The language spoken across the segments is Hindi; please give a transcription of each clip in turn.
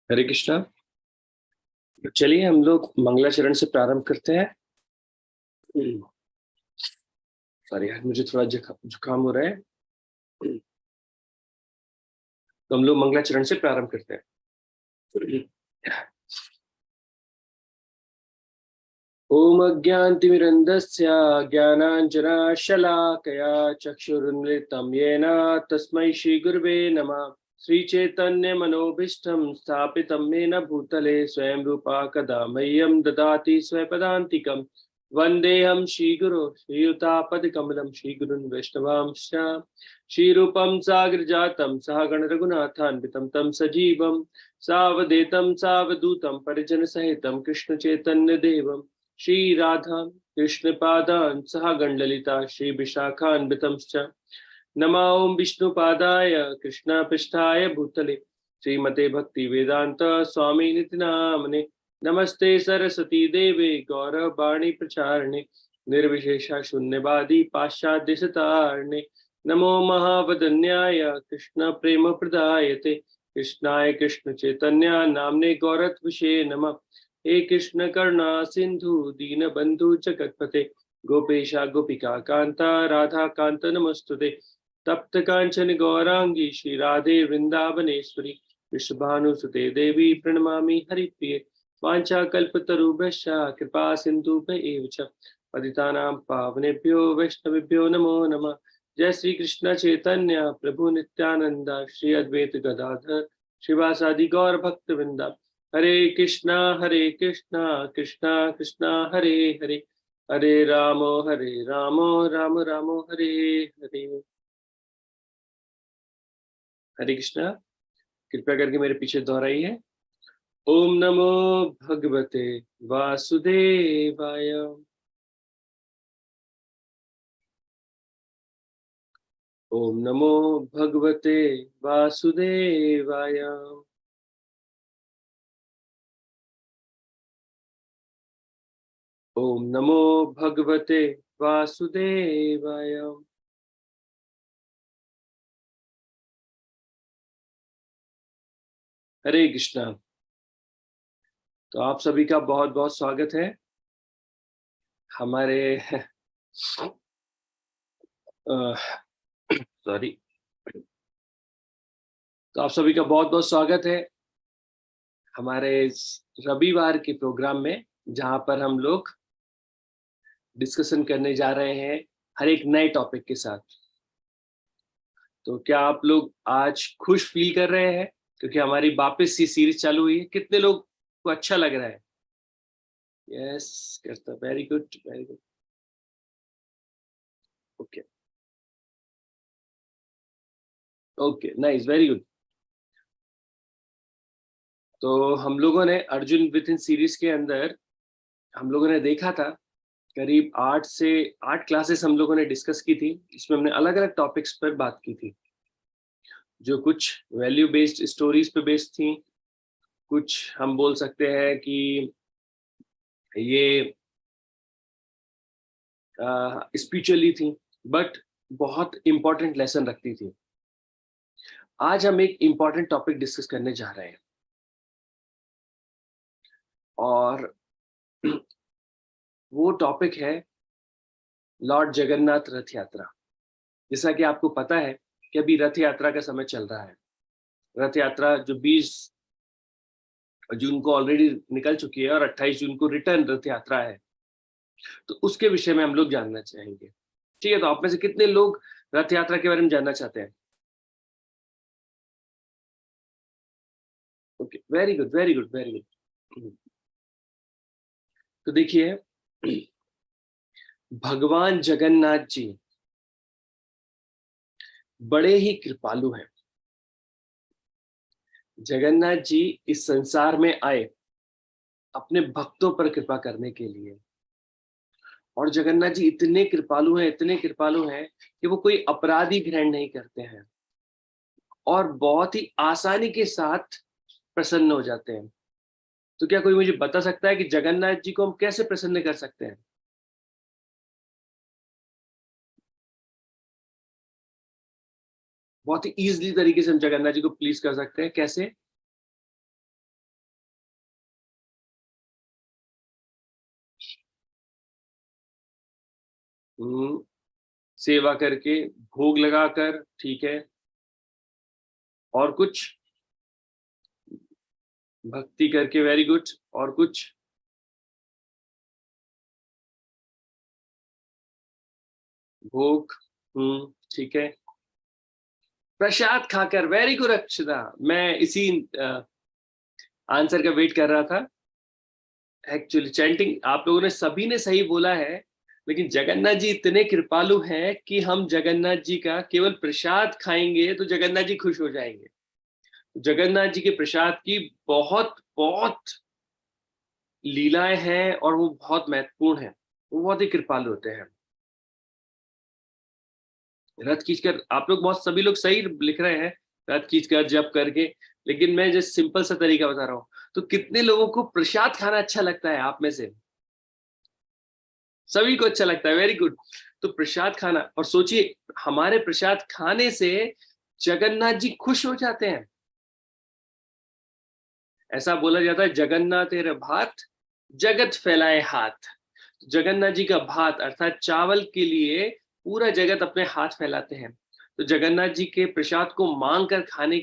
हरे कृष्णा। चलिए हम लोग मंगलाचरण से प्रारंभ करते हैं। सॉरी यार, मुझे थोड़ा जुकाम हो रहा है। तो हम लोग मंगलाचरण से प्रारंभ करते हैं। ओम अज्ञानतिमिरन्धस्य ज्ञानाञ्जनशलाकया चक्षुरुन्मिलितं येन तस्मै श्रीगुरुवे नमः। श्रीचैतन्यमनोभीष्टं स्थापितं येन भूतले स्वयं रूपा कदा मह्यं ददाति स्वपदान्तिकं। वन्देऽहं श्रीगुरो श्रीयुतापदकमलं श्रीगुरुन् वैष्णवांश्च। श्रीरूपं साग्रजातं सहगण रघुनाथान्वितं तं सजीवं सावधेतं सावधूतं परिजनसहितं कृष्णचैतन्यदेवं श्री राधा कृष्ण पादान सह गंडलिता श्री विशाखान्वितंश्च। नमः ओं विष्णुपादाय कृष्ण पृष्ठाय भूतले श्रीमते भक्ति वेदांत स्वामी निति नामने। नमस्ते सरस्वती देवे गौरवाणी प्रचारणे निर्विशेषा शून्यवादी पाश्चात्य सतारणे। नमो महावदन्याय कृष्ण प्रेम प्रदायते कृष्णाय कृष्ण चैतन्य नामने गौरत्विषे नमः। हे कृष्ण करुणा सिंधु दीन बंधु जगतपते गोपेशा गोपिका कांता राधा कांत नमस्तुते। तप्त कांचन गौरांगी श्री राधे वृंदावनेश्वरी विश्वभानुसुते देवी प्रणमामि हरिप्रिये। वाञ्छाकल्पतरुभ्यश्च कृपा सिन्धुभ्य च पतितानां पावनेभ्यो वैष्णवेभ्यो नमो नमः। जय श्री कृष्ण चैतन्य प्रभु नित्यानंद श्री अद्वैत गदाधर शिवासादि गौर भक्त वृंदा। हरे कृष्णा कृष्णा कृष्णा हरे हरे हरे राम राम राम हरे हरे। हरे कृष्णा। कृपया करके मेरे पीछे दोहराइए। ओम नमो भगवते वासुदेवाय। ओम नमो भगवते वासुदेवाय। ओम नमो भगवते वासुदेवाय। हरे कृष्णा। तो आप सभी का बहुत बहुत स्वागत है हमारे सॉरी। तो आप सभी का बहुत बहुत स्वागत है हमारे रविवार के प्रोग्राम में, जहां पर हम लोग डिस्कशन करने जा रहे हैं हर एक नए टॉपिक के साथ। तो क्या आप लोग आज खुश फील कर रहे हैं क्योंकि हमारी वापस ये सीरीज चालू हुई है? कितने लोग को अच्छा लग रहा है? यस करता। Very good, very good. Okay okay, nice, very good. तो हम लोगों ने अर्जुन विथ इन सीरीज के अंदर हम लोगों ने देखा था करीब 8 क्लासेस हम लोगों ने डिस्कस की थी। इसमें हमने अलग अलग टॉपिक्स पर बात की थी, जो कुछ वैल्यू बेस्ड स्टोरीज पे बेस्ड थी, कुछ हम बोल सकते हैं कि ये स्पिरिचुअली थी, बट बहुत इंपॉर्टेंट लेसन रखती थी। आज हम एक इंपॉर्टेंट टॉपिक डिस्कस करने जा रहे हैं और वो टॉपिक है लॉर्ड जगन्नाथ रथ यात्रा। जैसा कि आपको पता है कि अभी रथ यात्रा का समय चल रहा है। रथ यात्रा जो 20 जून को ऑलरेडी निकल चुकी है और 28 जून को रिटर्न रथ यात्रा है। तो उसके विषय में हम लोग जानना चाहेंगे। ठीक है, तो आप में से कितने लोग रथ यात्रा के बारे में जानना चाहते हैं? Okay, very good, very good, very good. तो देखिए, भगवान जगन्नाथ जी बड़े ही कृपालु हैं। जगन्नाथ जी इस संसार में आए अपने भक्तों पर कृपा करने के लिए। और जगन्नाथ जी इतने कृपालु हैं, इतने कृपालु हैं कि वो कोई अपराधी ग्रहण नहीं करते हैं और बहुत ही आसानी के साथ प्रसन्न हो जाते हैं। तो क्या कोई मुझे बता सकता है कि जगन्नाथ जी को हम कैसे प्रसन्न कर सकते हैं? बहुत ही इजीली तरीके से हम जगन्नाथ जी को प्लीज कर सकते हैं। कैसे? सेवा करके, भोग लगाकर, ठीक है। और कुछ? भक्ति करके, वेरी गुड। और कुछ? भोग, ठीक है। प्रसाद खाकर, वेरी गुड अक्षता। मैं इसी आंसर का वेट कर रहा था। एक्चुअली चैंटिंग आप लोगों ने सभी ने सही बोला है, लेकिन जगन्नाथ जी इतने कृपालु हैं कि हम जगन्नाथ जी का केवल प्रसाद खाएंगे तो जगन्नाथ जी खुश हो जाएंगे। जगन्नाथ जी के प्रसाद की बहुत बहुत लीलाएं हैं और वो बहुत महत्वपूर्ण है। वो बहुत ही कृपालु होते हैं। रथ खींचकर, आप लोग बहुत सभी लोग सही लिख रहे हैं, रथ खींचकर जप करके, लेकिन मैं जस्ट सिंपल सा तरीका बता रहा हूँ। तो कितने लोगों को प्रसाद खाना अच्छा लगता है आप में से? सभी को अच्छा लगता है, वेरी गुड। तो प्रसाद खाना, और सोचिए हमारे प्रसाद खाने से जगन्नाथ जी खुश हो जाते हैं। ऐसा बोला जाता है, जगन्नाथ तेरे भात जगत फैलाए हाथ। जगन्नाथ जी का भात अर्थात चावल के लिए पूरा जगत अपने हाथ फैलाते हैं। तो जगन्नाथ जी के प्रसाद को मांग कर खाने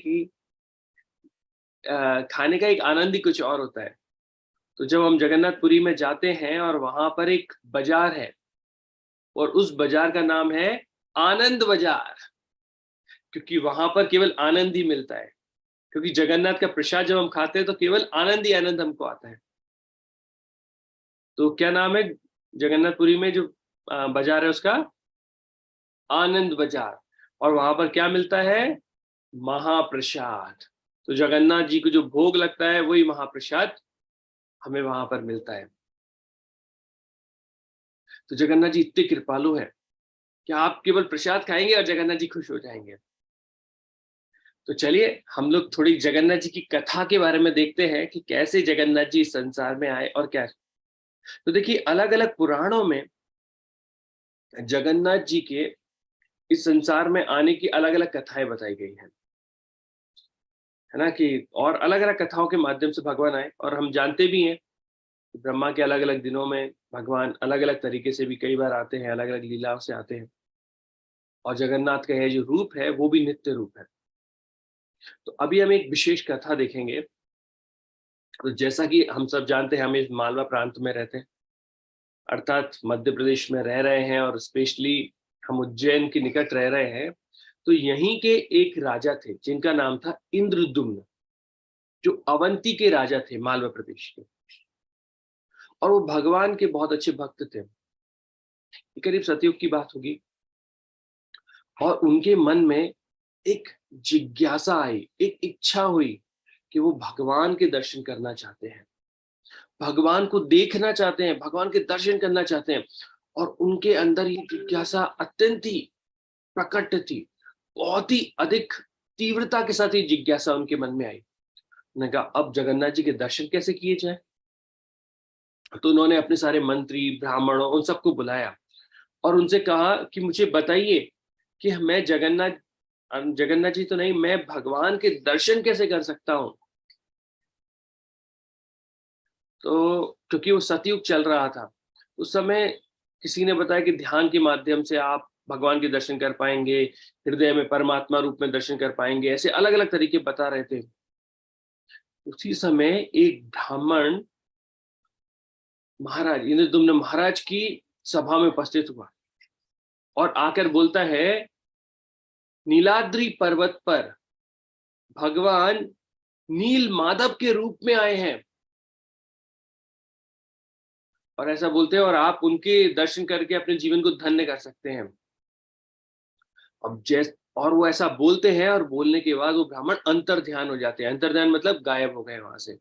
का एक आनंद ही कुछ और होता है। तो जब हम जगन्नाथपुरी में जाते हैं और वहां पर एक बाजार है, और उस बाजार का नाम है आनंद बाजार, क्योंकि वहां पर केवल आनंद ही मिलता है। क्योंकि जगन्नाथ का प्रसाद जब हम खाते हैं तो केवल आनंद ही आनंद हमको आता है। तो क्या नाम है जगन्नाथपुरी में जो बाजार है उसका? आनंद बाजार। और वहां पर क्या मिलता है? महाप्रसाद। तो जगन्नाथ जी को जो भोग लगता है वही महाप्रसाद हमें वहां पर मिलता है। तो जगन्नाथ जी इतने कृपालु हैं कि आप केवल प्रसाद खाएंगे और जगन्नाथ जी खुश हो जाएंगे। तो चलिए हम लोग थोड़ी जगन्नाथ जी की कथा के बारे में देखते हैं कि कैसे जगन्नाथ जी इस संसार में आए और क्या। तो देखिए अलग अलग पुराणों में जगन्नाथ जी के इस संसार में आने की अलग अलग कथाएं बताई गई हैं, है ना? कि और अलग अलग कथाओं के माध्यम से भगवान आए, और हम जानते भी हैं कि ब्रह्मा के अलग अलग दिनों में भगवान अलग अलग तरीके से भी कई बार आते हैं, अलग अलग लीलाओं से आते हैं। और जगन्नाथ का यह जो रूप है वो भी नित्य रूप है। तो अभी हम एक विशेष कथा देखेंगे। तो जैसा कि हम सब जानते हैं, हम इस मालवा प्रांत में रहते हैं, अर्थात मध्य प्रदेश में रह रहे हैं, और स्पेशली हम उज्जैन के निकट रह रहे हैं। तो यहीं के एक राजा थे जिनका नाम था इंद्रदुम्न, जो अवंती के राजा थे मालवा प्रदेश के। और वो भगवान के बहुत अच्छे भक्त थे। ये करीब सतयुग की बात होगी। और उनके मन में एक जिज्ञासा आई, एक इच्छा हुई कि वो भगवान के दर्शन करना चाहते हैं, भगवान को देखना चाहते हैं, भगवान के दर्शन करना चाहते हैं। और उनके अंदर ये जिज्ञासा अत्यंत ही प्रकट थी, बहुत ही अधिक तीव्रता के साथ ये जिज्ञासा उनके मन में आई। उन्होंने कहा अब जगन्नाथ जी के दर्शन कैसे किए जाए। तो उन्होंने अपने सारे मंत्री ब्राह्मणों उन सबको बुलाया और उनसे कहा कि मुझे बताइए कि मैं जगन्नाथ जी तो नहीं, मैं भगवान के दर्शन कैसे कर सकता हूँ। तो क्योंकि वो सतयुग चल रहा था उस समय, किसी ने बताया कि ध्यान के माध्यम से आप भगवान के दर्शन कर पाएंगे, हृदय में परमात्मा रूप में दर्शन कर पाएंगे, ऐसे अलग अलग तरीके बता रहे थे। उसी समय एक ब्राह्मण महाराज इंद्रदुम्न महाराज की सभा में उपस्थित हुआ और आकर बोलता है, नीलाद्री पर्वत पर भगवान नील माधव के रूप में आए हैं, और ऐसा बोलते हैं और आप उनके दर्शन करके अपने जीवन को धन्य कर सकते हैं। अब और वो ऐसा बोलते हैं और बोलने के बाद वो ब्राह्मण अंतर ध्यान हो जाते हैं। अंतर ध्यान मतलब गायब हो गए वहां से।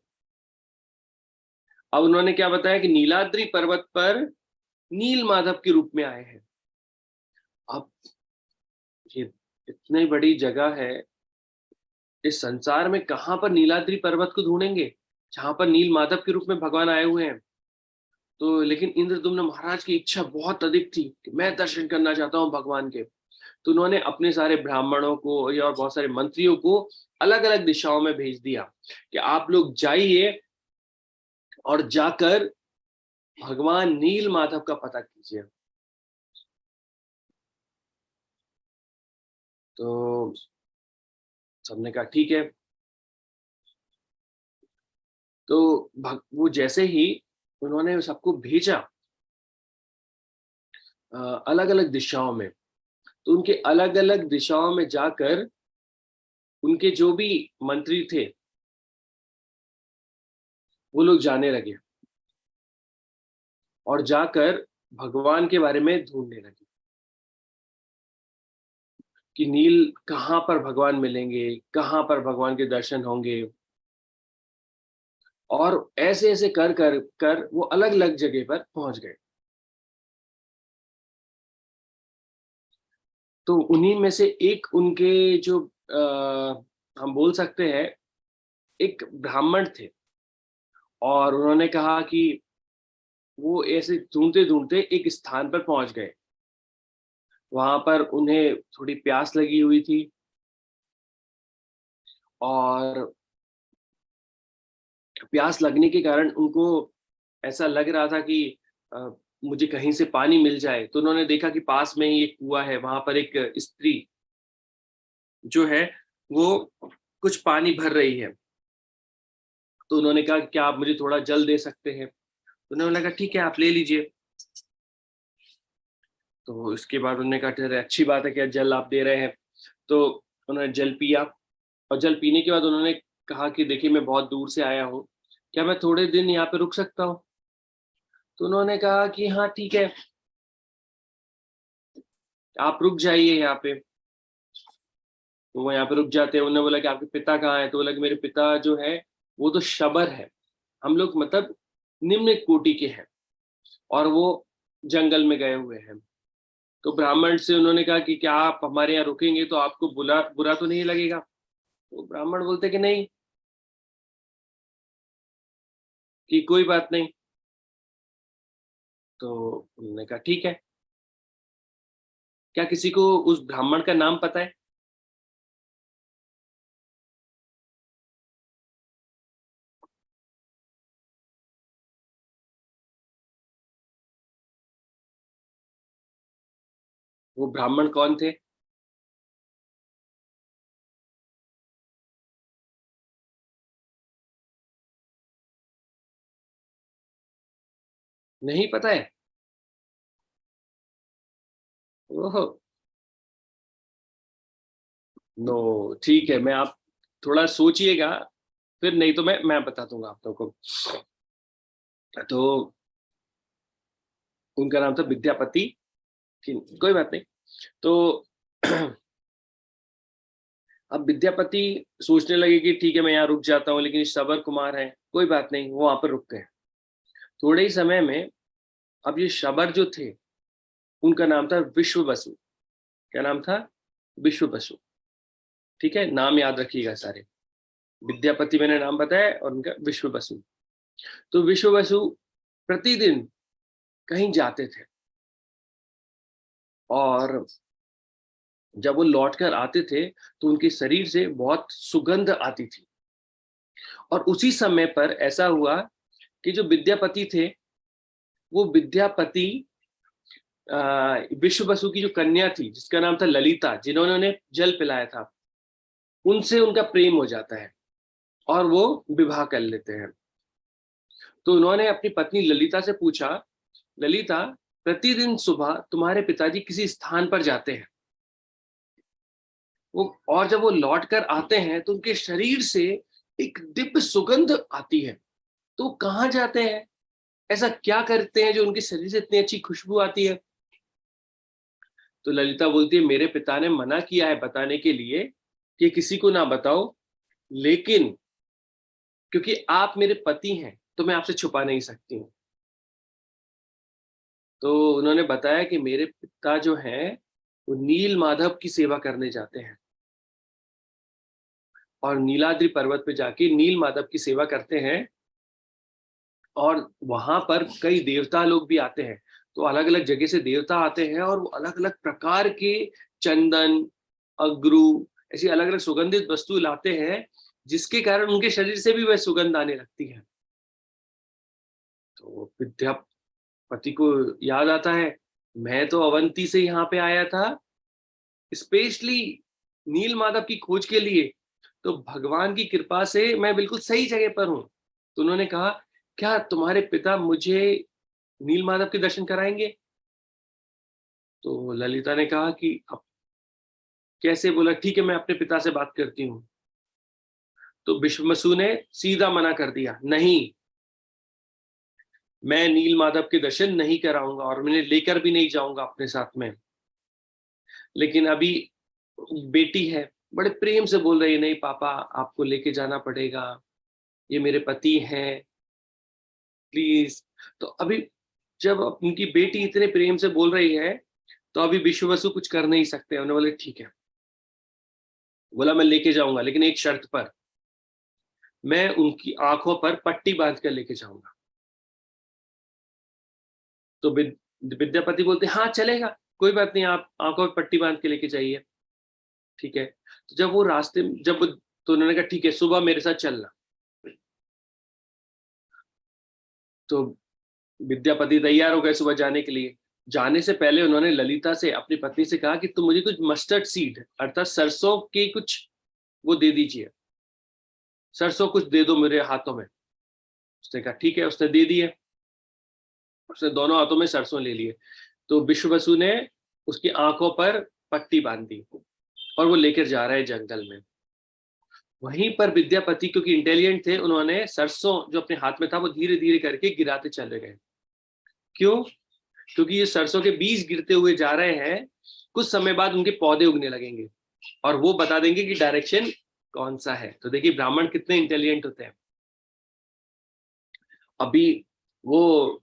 अब उन्होंने क्या बताया कि नीलाद्री पर्वत पर नील माधव के रूप में आए हैं। अब ये इतनी बड़ी जगह है, इस संसार में कहां पर नीलाद्री पर्वत को ढूंढेंगे जहां पर नील माधव के रूप में भगवान आए हुए हैं। तो लेकिन इंद्रदुम्न महाराज की इच्छा बहुत अधिक थी कि मैं दर्शन करना चाहता हूं भगवान के। तो उन्होंने अपने सारे ब्राह्मणों को या और बहुत सारे मंत्रियों को अलग अलग दिशाओं में भेज दिया कि आप लोग जाइए और जाकर भगवान नील माधव का पता कीजिए। तो सबने कहा ठीक है। तो वो जैसे ही उन्होंने सबको भेजा अलग अलग दिशाओं में, तो उनके अलग अलग दिशाओं में जाकर उनके जो भी मंत्री थे वो लोग जाने लगे और जाकर भगवान के बारे में ढूंढने लगे कि नील कहाँ पर भगवान मिलेंगे, कहाँ पर भगवान के दर्शन होंगे। और ऐसे ऐसे कर कर कर वो अलग अलग जगह पर पहुंच गए। तो उन्हीं में से एक उनके जो हम बोल सकते हैं एक ब्राह्मण थे, और उन्होंने कहा कि वो ऐसे ढूंढते ढूंढते एक स्थान पर पहुंच गए। वहां पर उन्हें थोड़ी प्यास लगी हुई थी, और प्यास लगने के कारण उनको ऐसा लग रहा था कि अ, मुझे कहीं से पानी मिल जाए। तो उन्होंने देखा कि पास में ही एक कुआं है, वहां पर एक स्त्री जो है वो कुछ पानी भर रही है। तो उन्होंने कहा क्या आप मुझे थोड़ा जल दे सकते हैं? तो उन्होंने कहा ठीक है, आप ले लीजिए। तो इसके बाद उन्होंने कहा अरे अच्छी बात है, क्या जल आप दे रहे हैं। तो उन्होंने जल पिया, और जल पीने के बाद उन्होंने कहा कि देखिए मैं बहुत दूर से आया हूँ, क्या मैं थोड़े दिन यहाँ पे रुक सकता हूँ? तो उन्होंने कहा कि हाँ ठीक है, आप रुक जाइए यहाँ पे। तो वो यहाँ पे रुक जाते हैं। उन्होंने बोला कि आपके पिता कहाँ है? तो बोला कि मेरे पिता जो है वो तो शबर है, हम लोग मतलब निम्न कोटि के हैं, और वो जंगल में गए हुए हैं। तो ब्राह्मण से उन्होंने कहा कि क्या आप हमारे यहाँ रुकेंगे तो आपको बुरा बुरा तो नहीं लगेगा? तो ब्राह्मण बोलते कि नहीं, कि कोई बात नहीं। तो उन्होंने कहा ठीक है। क्या किसी को उस ब्राह्मण का नाम पता है? वो ब्राह्मण कौन थे? नहीं पता है? ओहो। नो, ठीक है, मैं आप थोड़ा सोचिएगा, फिर नहीं तो मैं बता दूंगा आप लोगों को। तो उनका नाम था विद्यापति। कोई बात नहीं। तो अब विद्यापति सोचने लगे कि ठीक है मैं यहाँ रुक जाता हूँ, लेकिन शबर कुमार है, कोई बात नहीं, वो वहां पर रुक गए। थोड़े ही समय में अब ये शबर जो थे उनका नाम था विश्व बसु। क्या नाम था? विश्व बसु। ठीक है, नाम याद रखिएगा सारे। विद्यापति मैंने नाम बताया, और उनका विश्व बसु। तो विश्व बसु प्रतिदिन कहीं जाते थे, और जब वो लौट कर आते थे तो उनके शरीर से बहुत सुगंध आती थी। और उसी समय पर ऐसा हुआ कि जो विद्यापति थे, वो विद्यापति विश्व बसु की जो कन्या थी जिसका नाम था ललिता, जिन्होंने उन्हें जल पिलाया था, उनसे उनका प्रेम हो जाता है और वो विवाह कर लेते हैं। तो उन्होंने अपनी पत्नी ललिता से पूछा, ललिता, प्रतिदिन सुबह तुम्हारे पिताजी किसी स्थान पर जाते हैं, वो और जब वो लौट कर आते हैं तो उनके शरीर से एक दिव्य सुगंध आती है। तो कहाँ जाते हैं? ऐसा क्या करते हैं जो उनके शरीर से इतनी अच्छी खुशबू आती है? तो ललिता बोलती है मेरे पिता ने मना किया है बताने के लिए कि किसी को ना बताओ, लेकिन क्योंकि आप मेरे पति हैं तो मैं आपसे छुपा नहीं सकती हूँ। तो उन्होंने बताया कि मेरे पिता जो हैं वो नील माधव की सेवा करने जाते हैं, और नीलाद्रि पर्वत पे जाके नील माधव की सेवा करते हैं। और वहां पर कई देवता लोग भी आते हैं। तो अलग अलग जगह से देवता आते हैं, और वो अलग अलग प्रकार के चंदन, अगरू, ऐसी अलग अलग सुगंधित वस्तु लाते हैं, जिसके कारण उनके शरीर से भी वह सुगंध आने लगती है। तो विद्यापति को याद आता है, मैं तो अवंती से यहाँ पे आया था स्पेशली नील माधव की खोज के लिए, तो भगवान की कृपा से मैं बिल्कुल सही जगह पर हूँ। तो उन्होंने कहा, क्या तुम्हारे पिता मुझे नील माधव के दर्शन कराएंगे? तो ललिता ने कहा कि अब कैसे? बोला, ठीक है, मैं अपने पिता से बात करती हूँ। तो विश्ववसु ने सीधा मना कर दिया, नहीं, मैं नील माधव के दर्शन नहीं कराऊंगा और मैं लेकर भी नहीं जाऊंगा अपने साथ में। लेकिन अभी बेटी है, बड़े प्रेम से बोल रही है, नहीं पापा, आपको लेके जाना पड़ेगा, ये मेरे पति हैं, प्लीज। तो अभी जब उनकी बेटी इतने प्रेम से बोल रही है, तो अभी विश्ववसु कुछ कर नहीं सकते। उन्होंने बोले ठीक है, बोला मैं लेके जाऊंगा, लेकिन एक शर्त पर, मैं उनकी आंखों पर पट्टी बांध कर लेके जाऊंगा। तो विद्यापति बोलते, हाँ चलेगा, कोई बात नहीं, आप आंखों पर पट्टी बांध के लेके जाइए, ठीक है। तो जब वो रास्ते जब तो उन्होंने कहा ठीक है, सुबह मेरे साथ चलना। तो विद्यापति तैयार हो गए सुबह जाने के लिए। जाने से पहले उन्होंने ललिता से, अपनी पत्नी से कहा कि तुम मुझे कुछ मस्टर्ड सीड अर्थात सरसों के कुछ वो दे दीजिए, सरसों कुछ दे दो मेरे हाथों में। उसने कहा ठीक है, उसने दे दिए। उसने दोनों हाथों में सरसों ले लिए। तो विश्ववसु ने उसकी आंखों पर पट्टी बांध दी और वो लेकर जा रहा है जंगल में। वहीं पर विद्यापति, क्योंकि इंटेलिजेंट थे, उन्होंने सरसों जो अपने हाथ में था वो धीरे धीरे करके गिराते चले गए। क्यों? क्योंकि ये सरसों के बीज गिरते हुए जा रहे हैं, कुछ समय बाद उनके पौधे उगने लगेंगे और वो बता देंगे कि डायरेक्शन कौन सा है। तो देखिए ब्राह्मण कितने इंटेलिजेंट होते हैं। अभी वो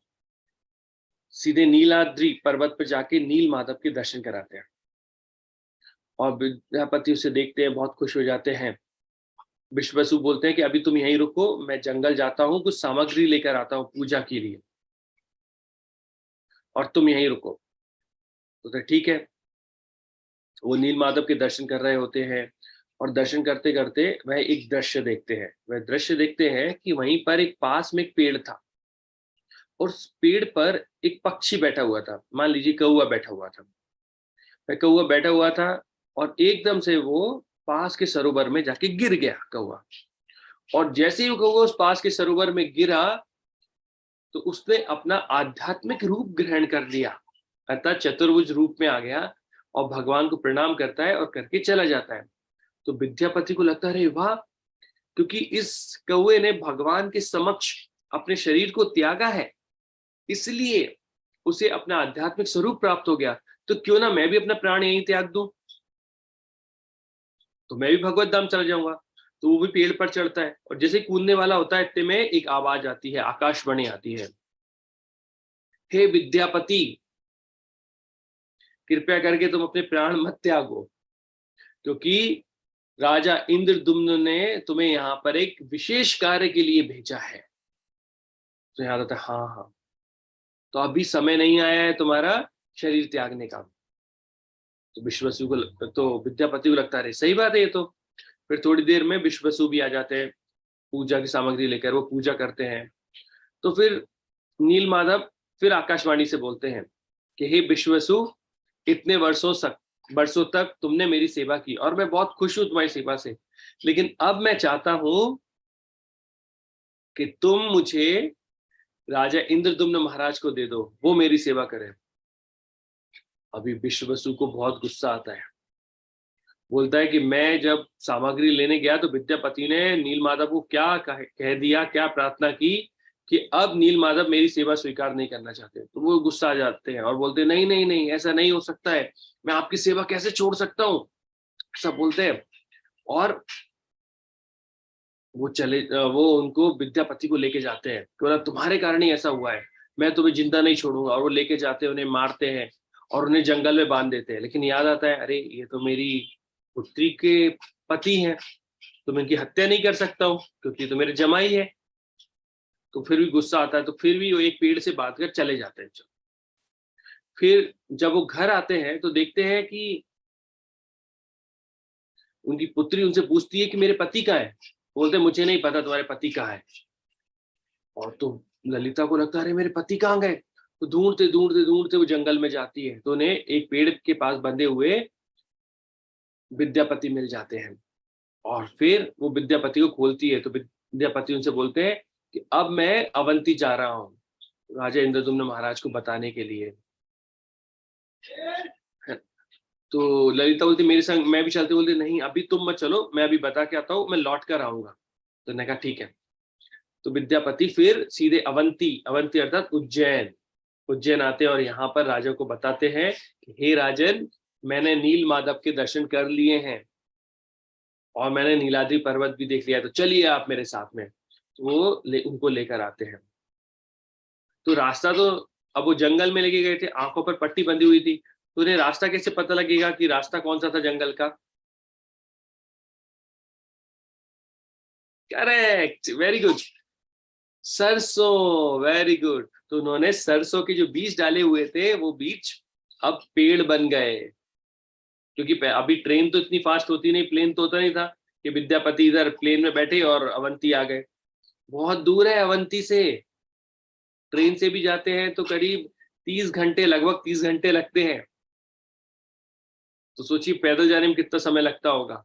सीधे नीलाद्रि पर्वत पर जाके नील माधव के दर्शन कराते हैं और विद्यापति उसे देखते हैं, बहुत खुश हो जाते हैं। विश्ववसु बोलते हैं कि अभी तुम यहीं रुको, मैं जंगल जाता हूँ, कुछ सामग्री लेकर आता हूँ पूजा के लिए, और तुम यहीं रुको। तो ठीक है, वो नील माधव के दर्शन कर रहे होते हैं और दर्शन करते करते वह एक दृश्य देखते हैं। वह दृश्य देखते हैं कि वहीं पर एक पास में एक पेड़ था और उस पेड़ पर एक पक्षी बैठा हुआ था, मान लीजिए कौवा बैठा हुआ था। वह कौवा बैठा हुआ था और एकदम से वो पास के सरोवर में जाके गिर गया कौवा। और जैसे ही वो कौवा उस पास के सरोवर में गिरा, तो उसने अपना आध्यात्मिक रूप ग्रहण कर लिया, अर्थात चतुर्भुज रूप में आ गया और भगवान को प्रणाम करता है और करके चला जाता है। तो विद्यापति को लगता है, अरे वाह, क्योंकि इस कौवे ने भगवान के समक्ष अपने शरीर को त्यागा है, इसलिए उसे अपना आध्यात्मिक स्वरूप प्राप्त हो गया। तो क्यों ना मैं भी अपना प्राण यहीं त्याग दूं, तो मैं भी भगवत धाम चला जाऊंगा। तो वो भी पेड़ पर चढ़ता है और जैसे कूदने वाला होता है, इतने में एक आवाज आती है, आकाशवाणी आती है, हे विद्यापति, कृपया करके तुम अपने प्राण मत त्यागो, क्योंकि राजा इंद्रदुम्न ने तुम्हें यहाँ पर एक विशेष कार्य के लिए भेजा है। तो याद आता है, हाँ हाँ, तो अभी समय नहीं आया है तुम्हारा शरीर त्यागने का। तो विश्ववसु को, तो विद्यापति को लगता है सही बात है ये तो। फिर थोड़ी देर में विश्ववसु भी आ जाते हैं पूजा की सामग्री लेकर, वो पूजा करते हैं। तो फिर नील माधव फिर आकाशवाणी से बोलते हैं कि हे विश्ववसु, इतने वर्षों तक तुमने मेरी सेवा की और मैं बहुत खुश हूं तुम्हारी सेवा से, लेकिन अब मैं चाहता हूं कि तुम मुझे राजा इंद्रदुम्न महाराज को दे दो, वो मेरी सेवा करें। अभी विश्ववसु को बहुत गुस्सा आता है, बोलता है कि मैं जब सामग्री लेने गया तो विद्यापति ने नील माधव को क्या कह दिया, क्या प्रार्थना की कि अब नील माधव मेरी सेवा स्वीकार नहीं करना चाहते। तो वो गुस्सा आ जाते हैं और बोलते हैं, नहीं नहीं नहीं, ऐसा नहीं हो सकता है, मैं आपकी सेवा कैसे छोड़ सकता हूँ, ऐसा बोलते हैं। और वो उनको विद्यापति को लेके जाते हैं, बोला तुम्हारे कारण ही ऐसा हुआ है, मैं तुम्हें जिंदा नहीं छोड़ूंगा। और वो लेके जाते हैं, उन्हें मारते हैं और उन्हें जंगल में बांध देते हैं। लेकिन याद आता है, अरे ये तो मेरी पुत्री के पति हैं, तो मैं इनकी हत्या नहीं कर सकता हूँ क्योंकि तो मेरे जमाई है। तो फिर भी गुस्सा आता है, तो फिर भी वो एक पेड़ से बांध कर चले जाते हैं। फिर जब वो घर आते हैं तो देखते हैं कि उनकी पुत्री उनसे पूछती है कि मेरे पति कहाँ है। बोलते मुझे नहीं पता तुम्हारे पति कहाँ है। और तो ललिता को लगता है, अरे मेरे पति कहाँ गए। तो ढूंढते ढूंढते ढूंढते वो जंगल में जाती है, तो उन्हें एक पेड़ के पास बंधे हुए विद्यापति मिल जाते हैं और फिर वो विद्यापति को खोलती है। तो विद्यापति उनसे बोलते हैं कि अब मैं अवंती जा रहा हूँ राजा इंद्रदुम्न महाराज को बताने के लिए। तो ललिता बोलती मेरे संग मैं भी चलती, बोलती नहीं अभी तुम मत चलो, मैं अभी बता के आता हूँ, मैं लौट कर आऊंगा। तो मैंने कहा ठीक है। तो विद्यापति फिर सीधे अवंती, अवंती अर्थात उज्जैन, उज्जैन आते हैं और यहाँ पर राजा को बताते हैं कि हे राजन, मैंने नील माधव के दर्शन कर लिए हैं और मैंने नीलाद्रि पर्वत भी देख लिया, तो चलिए आप मेरे साथ में। तो वो उनको लेकर आते हैं। तो रास्ता तो, अब वो जंगल में लेके गए थे, आंखों पर पट्टी बंधी हुई थी, तो उन्हें रास्ता कैसे पता लगेगा कि रास्ता कौन सा था जंगल का? करेक्ट, वेरी गुड, सरसों, वेरी गुड। तो उन्होंने सरसों के जो बीज डाले हुए थे वो बीज अब पेड़ बन गए। क्योंकि अभी ट्रेन तो इतनी फास्ट होती नहीं, प्लेन तो होता नहीं था कि विद्यापति इधर प्लेन में बैठे और अवंती आ गए। बहुत दूर है अवंती से, ट्रेन से भी जाते हैं तो करीब 30 घंटे, लगभग 30 घंटे लगते हैं। तो सोचिए पैदल जाने में कितना समय लगता होगा।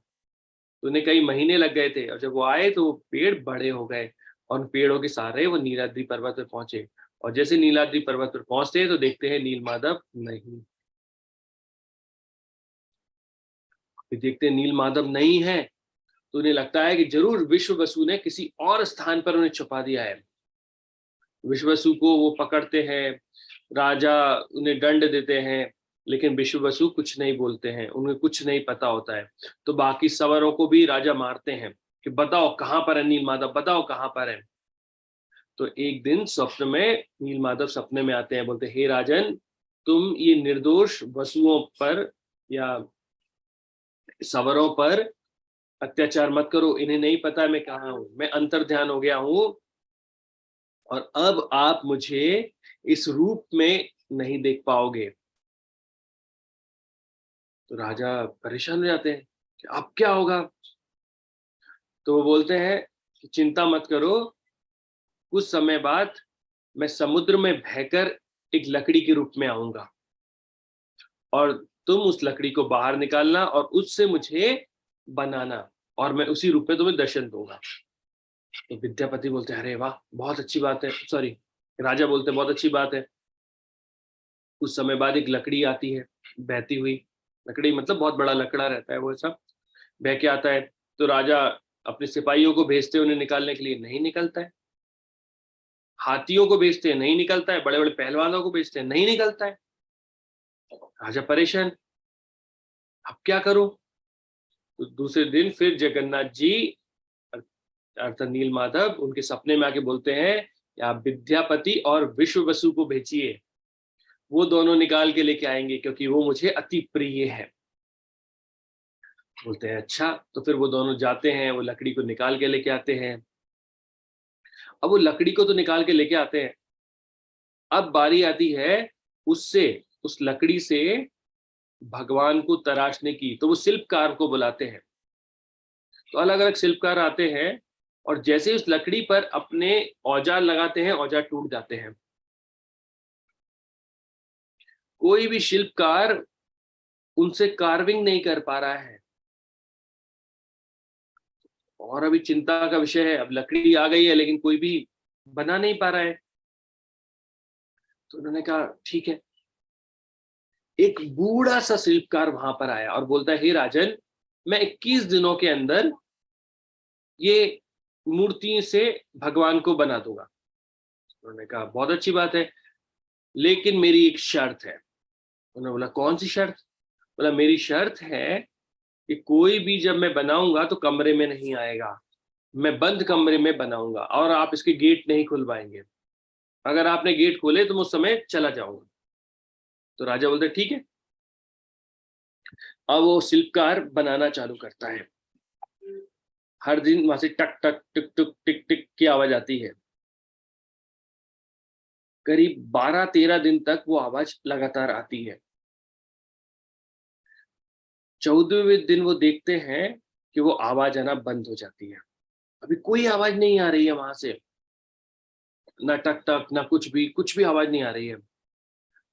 तो उन्हें कई महीने लग गए थे और जब वो आए तो पेड़ बड़े हो गए और उन पेड़ों के सहारे वो नीलाद्रि पर्वत पर पहुंचे। और जैसे नीलाद्रि पर्वत पर पहुंचते हैं तो देखते हैं नील माधव नहीं, फिर देखते हैं नील माधव नहीं है। तो उन्हें लगता है कि जरूर विश्व वसु ने किसी और स्थान पर उन्हें छुपा दिया है। विश्ववसु को वो पकड़ते हैं, राजा उन्हें दंड देते हैं, लेकिन विश्ववसु कुछ नहीं बोलते हैं, उन्हें कुछ नहीं पता होता है। तो बाकी सवारों को भी राजा मारते हैं कि बताओ कहाँ पर है नील माधव, बताओ कहाँ पर है। तो एक दिन स्वप्न में नील माधव सपने में आते हैं, बोलते हे राजन, तुम ये निर्दोष वसुओं पर या सवरों पर अत्याचार मत करो, इन्हें नहीं पता मैं कहाँ हूँ, मैं अंतर ध्यान हो गया हूँ और अब आप मुझे इस रूप में नहीं देख पाओगे। तो राजा परेशान हो जाते हैं कि अब क्या होगा। तो वो बोलते हैं कि चिंता मत करो, कुछ समय बाद मैं समुद्र में बहकर एक लकड़ी के रूप में आऊंगा और तुम उस लकड़ी को बाहर निकालना और उससे मुझे बनाना और मैं उसी रूप में तुम्हें दर्शन दूंगा। तो विद्यापति बोलते हैं अरे वाह, बहुत अच्छी बात है, सॉरी, राजा बोलते हैं बहुत अच्छी बात है। कुछ समय बाद एक लकड़ी आती है बहती हुई, लकड़ी मतलब बहुत बड़ा लकड़ा रहता है वो सब, बह के आता है। तो राजा अपने सिपाहियों को भेजते हैं उन्हें निकालने के लिए, नहीं निकलता है। हाथियों को भेजते हैं, नहीं निकलता है। बड़े बड़े पहलवानों को भेजते हैं, नहीं निकलता है। राजा परेशान, अब क्या करूं। तो दूसरे दिन फिर जगन्नाथ जी अर्थात नील माधव उनके सपने में आके बोलते हैं कि आप विद्यापति और विश्व वसु को भेजिए, वो दोनों निकाल के लेके आएंगे क्योंकि वो मुझे अति प्रिय है। बोलते हैं अच्छा। तो फिर वो दोनों जाते हैं, वो लकड़ी को निकाल के लेके आते हैं। अब वो लकड़ी को तो निकाल के लेके आते हैं, अब बारी आती है उससे, उस लकड़ी से भगवान को तराशने की। तो वो शिल्पकार को बुलाते हैं। तो अलग अलग शिल्पकार आते हैं और जैसे उस लकड़ी पर अपने औजार लगाते हैं, औजार टूट जाते हैं। कोई भी शिल्पकार उनसे कार्विंग नहीं कर पा रहा है और अभी चिंता का विषय है, अब लकड़ी आ गई है लेकिन कोई भी बना नहीं पा रहा है। तो उन्होंने कहा ठीक है। एक बूढ़ा सा शिल्पकार वहां पर आया और बोलता है हे राजन, मैं 21 दिनों के अंदर ये मूर्ति से भगवान को बना दूंगा। उन्होंने कहा बहुत अच्छी बात है, लेकिन मेरी एक शर्त है। उन्होंने बोला कौन सी शर्त? बोला मेरी शर्त है कि कोई भी जब मैं बनाऊंगा तो कमरे में नहीं आएगा, मैं बंद कमरे में बनाऊंगा और आप इसके गेट नहीं खुल पाएंगे। अगर आपने गेट खोले तो मैं उस समय चला जाऊंगा। तो राजा बोलते ठीक है। अब वो शिल्पकार बनाना चालू करता है। हर दिन वहां से टक टक टिक टुक टिक टिक की आवाज आती है। करीब 12-13 दिन तक वो आवाज लगातार आती है। 14वें दिन वो देखते हैं कि वो आवाज आना बंद हो जाती है। अभी कोई आवाज नहीं आ रही है वहां से, ना टक टक ना कुछ भी आवाज नहीं आ रही है।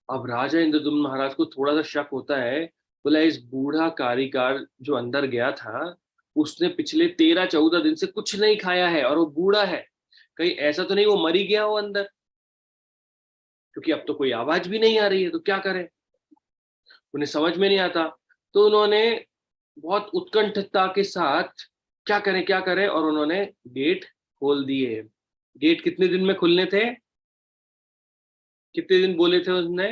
अब राजा इंद्रदुम्न महाराज को थोड़ा सा शक होता है बोला इस बूढ़ा कारीगर जो अंदर गया था, उसने पिछले 13-14 दिन से कुछ नहीं खाया है और वो बूढ़ा है, कहीं ऐसा तो नहीं वो मरी गया हो अंदर, क्योंकि अब तो कोई आवाज भी नहीं आ रही है, तो क्या करें? उन्हें समझ में नहीं आता। तो उन्होंने बहुत उत्कंठता के साथ क्या करें, और उन्होंने गेट खोल दिए। गेट कितने दिन में खुलने थे? कितने दिन बोले थे उसने?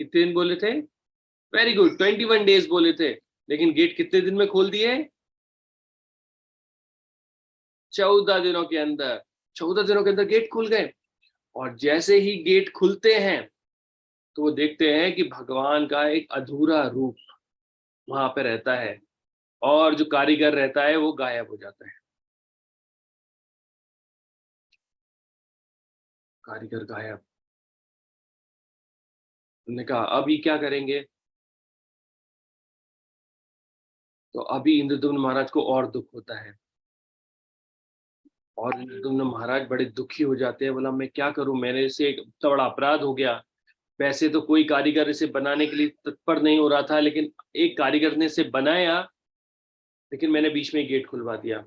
कितने दिन बोले थे? वेरी गुड, 21 डेज बोले थे। लेकिन गेट कितने दिन में खोल दिए? 14 दिनों के अंदर। 14 दिनों के अंदर गेट खुल गए। और जैसे ही गेट खुलते हैं, तो वो देखते हैं कि भगवान का एक अधूरा रूप वहां पे रहता है, और जो कारीगर रहता है वो गायब हो जाता है। कारीगर गायब। उन्होंने कहा अभी क्या करेंगे? तो अभी इंद्रदुम्न महाराज को और दुख होता है, और इंद्रदुम्न महाराज बड़े दुखी हो जाते हैं। बोला मैं क्या करूं, मेरे से एक इतना बड़ा अपराध हो गया। वैसे तो कोई कारीगर इसे बनाने के लिए तत्पर नहीं हो रहा था, लेकिन एक कारीगर ने इसे बनाया, लेकिन मैंने बीच में गेट खुलवा दिया।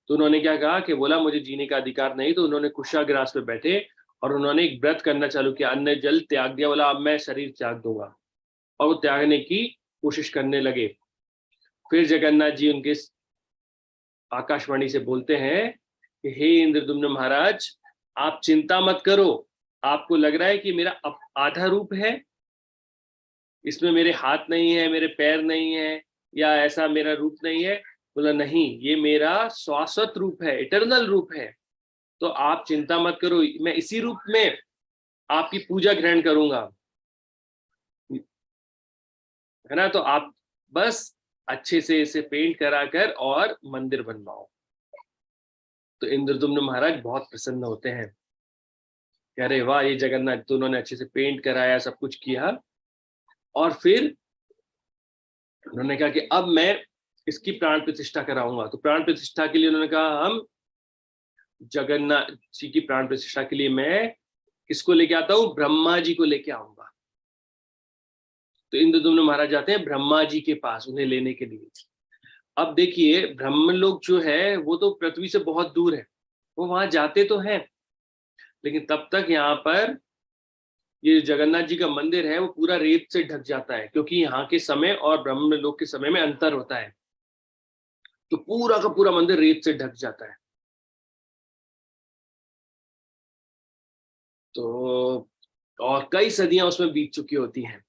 तो उन्होंने क्या कहा कि बोला मुझे जीने का अधिकार नहीं। तो उन्होंने कुशाग्रास पे बैठे और उन्होंने एक व्रत करना चालू किया, अन्न जल त्याग दिया। बोला अब मैं शरीर त्याग दूंगा, और वो त्यागने की कोशिश करने लगे। फिर जगन्नाथ जी उनके आकाशवाणी से बोलते हैं कि हे इंद्रदुम्न महाराज, आप चिंता मत करो। आपको लग रहा है कि मेरा आधा रूप है, इसमें मेरे हाथ नहीं है, मेरे पैर नहीं है, या ऐसा मेरा रूप नहीं है। बोला नहीं, ये मेरा शाश्वत रूप है, इटर्नल रूप है। तो आप चिंता मत करो, मैं इसी रूप में आपकी पूजा ग्रहण करूंगा, है ना? तो आप बस अच्छे से इसे पेंट कराकर और मंदिर बनवाओ। तो इंद्रदुम्न महाराज बहुत प्रसन्न होते हैं, कह रहे वाह ये जगन्नाथ, तो उन्होंने अच्छे से पेंट कराया, सब कुछ किया। और फिर उन्होंने कहा कि अब मैं इसकी प्राण प्रतिष्ठा कराऊंगा। तो प्राण प्रतिष्ठा के लिए उन्होंने कहा हम जगन्नाथ जी की प्राण प्रतिष्ठा के लिए मैं किसको लेके आता हूँ? ब्रह्मा जी को लेके आऊंगा। तो इंद्रदुम्न महाराज जाते हैं ब्रह्मा जी के पास उन्हें लेने के लिए। अब देखिए ब्रह्मलोक जो है वो तो पृथ्वी से बहुत दूर है, वो वहां जाते तो हैं, लेकिन तब तक यहाँ पर ये जगन्नाथ जी का मंदिर है वो पूरा रेत से ढक जाता है, क्योंकि यहाँ के समय और ब्रह्मलोक के समय में अंतर होता है। तो पूरा का पूरा मंदिर रेत से ढक जाता है। तो और कई सदियां उसमें बीत चुकी होती हैं।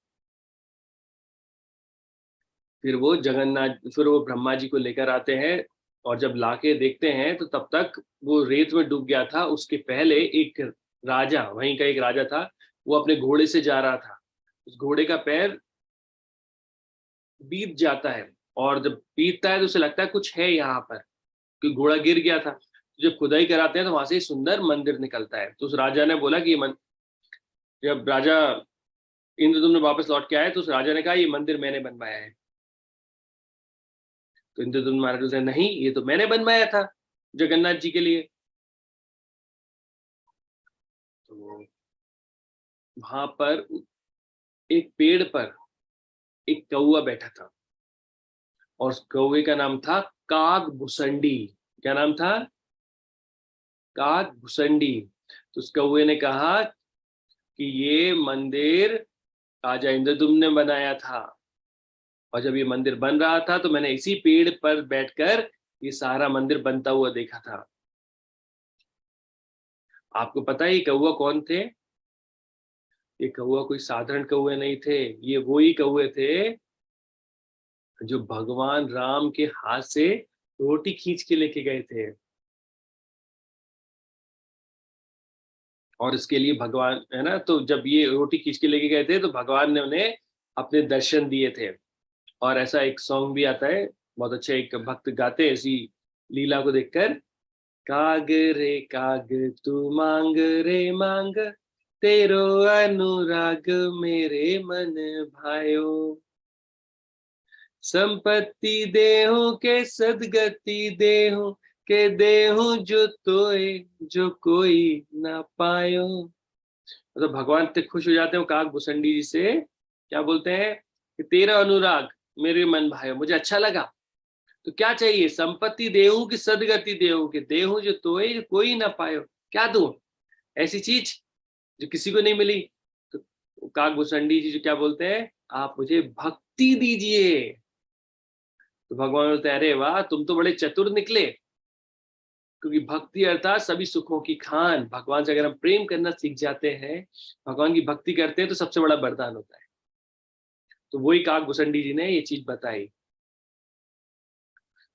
फिर वो ब्रह्मा जी को लेकर आते हैं, और जब लाके देखते हैं तो तब तक वो रेत में डूब गया था। उसके पहले एक राजा, वहीं का एक राजा था, वो अपने घोड़े से जा रहा था। उस घोड़े का पैर बीत जाता है, और जब बीतता है तो उसे लगता है कुछ है यहाँ पर, कि घोड़ा गिर गया था। तो जब खुदाई कराते हैं तो वहां से सुंदर मंदिर निकलता है। तो उस राजा ने बोला कि जब राजा इंद्रदुम्न वापस लौट के आए तो उस राजा ने कहा ये मंदिर मैंने बनवाया है। तो इंद्रदुम्न महाराज ने नहीं, ये तो मैंने बनवाया था जगन्नाथ जी के लिए। तो वहां पर एक पेड़ पर एक कौवा बैठा था, और उस कौवे का नाम था काग भुसंडी। क्या नाम था? काग भुसंडी। तो उस कौवे ने कहा कि ये मंदिर राजा इंद्रदुम्न ने बनाया था, और जब ये मंदिर बन रहा था तो मैंने इसी पेड़ पर बैठकर ये सारा मंदिर बनता हुआ देखा था। आपको पता है ये कौवा कौन थे? ये कौवा कोई साधारण कौवे नहीं थे, ये वो ही कौवे थे जो भगवान राम के हाथ से रोटी खींच के लेके गए थे। और इसके लिए भगवान, है ना, तो जब ये रोटी खींच के लेके गए थे तो भगवान ने उन्हें अपने दर्शन दिए थे। और ऐसा एक सॉन्ग भी आता है, बहुत अच्छा, एक भक्त गाते हैं इसी लीला को देखकर। काग रे काग तू मांग रे मांग, तेरो अनुराग मेरे मन भायो, संपत्ति देहु के सदगति देहु के देहु जो तोए जो कोई ना पायो। मतलब भगवान इतने खुश हो जाते हैं वो काग भुसंडी जी से क्या बोलते हैं कि तेरा अनुराग मेरे मन भायो, मुझे अच्छा लगा। तो क्या चाहिए? संपत्ति देहू की सदगति देहू, के देहू जो तोए जो कोई ना पायो। क्या दूं? ऐसी चीज जो किसी को नहीं मिली। तो काकभूषणी जी जो क्या बोलते हैं, आप मुझे भक्ति दीजिए। तो भगवान बोलते हैं, अरे वाह, तुम तो बड़े चतुर निकले, क्योंकि भक्ति अर्थात सभी सुखों की खान। भगवान से अगर हम प्रेम करना सीख जाते हैं, भगवान की भक्ति करते हैं, तो सबसे बड़ा वरदान होता है। तो वही काकभूषणी जी ने ये चीज बताई।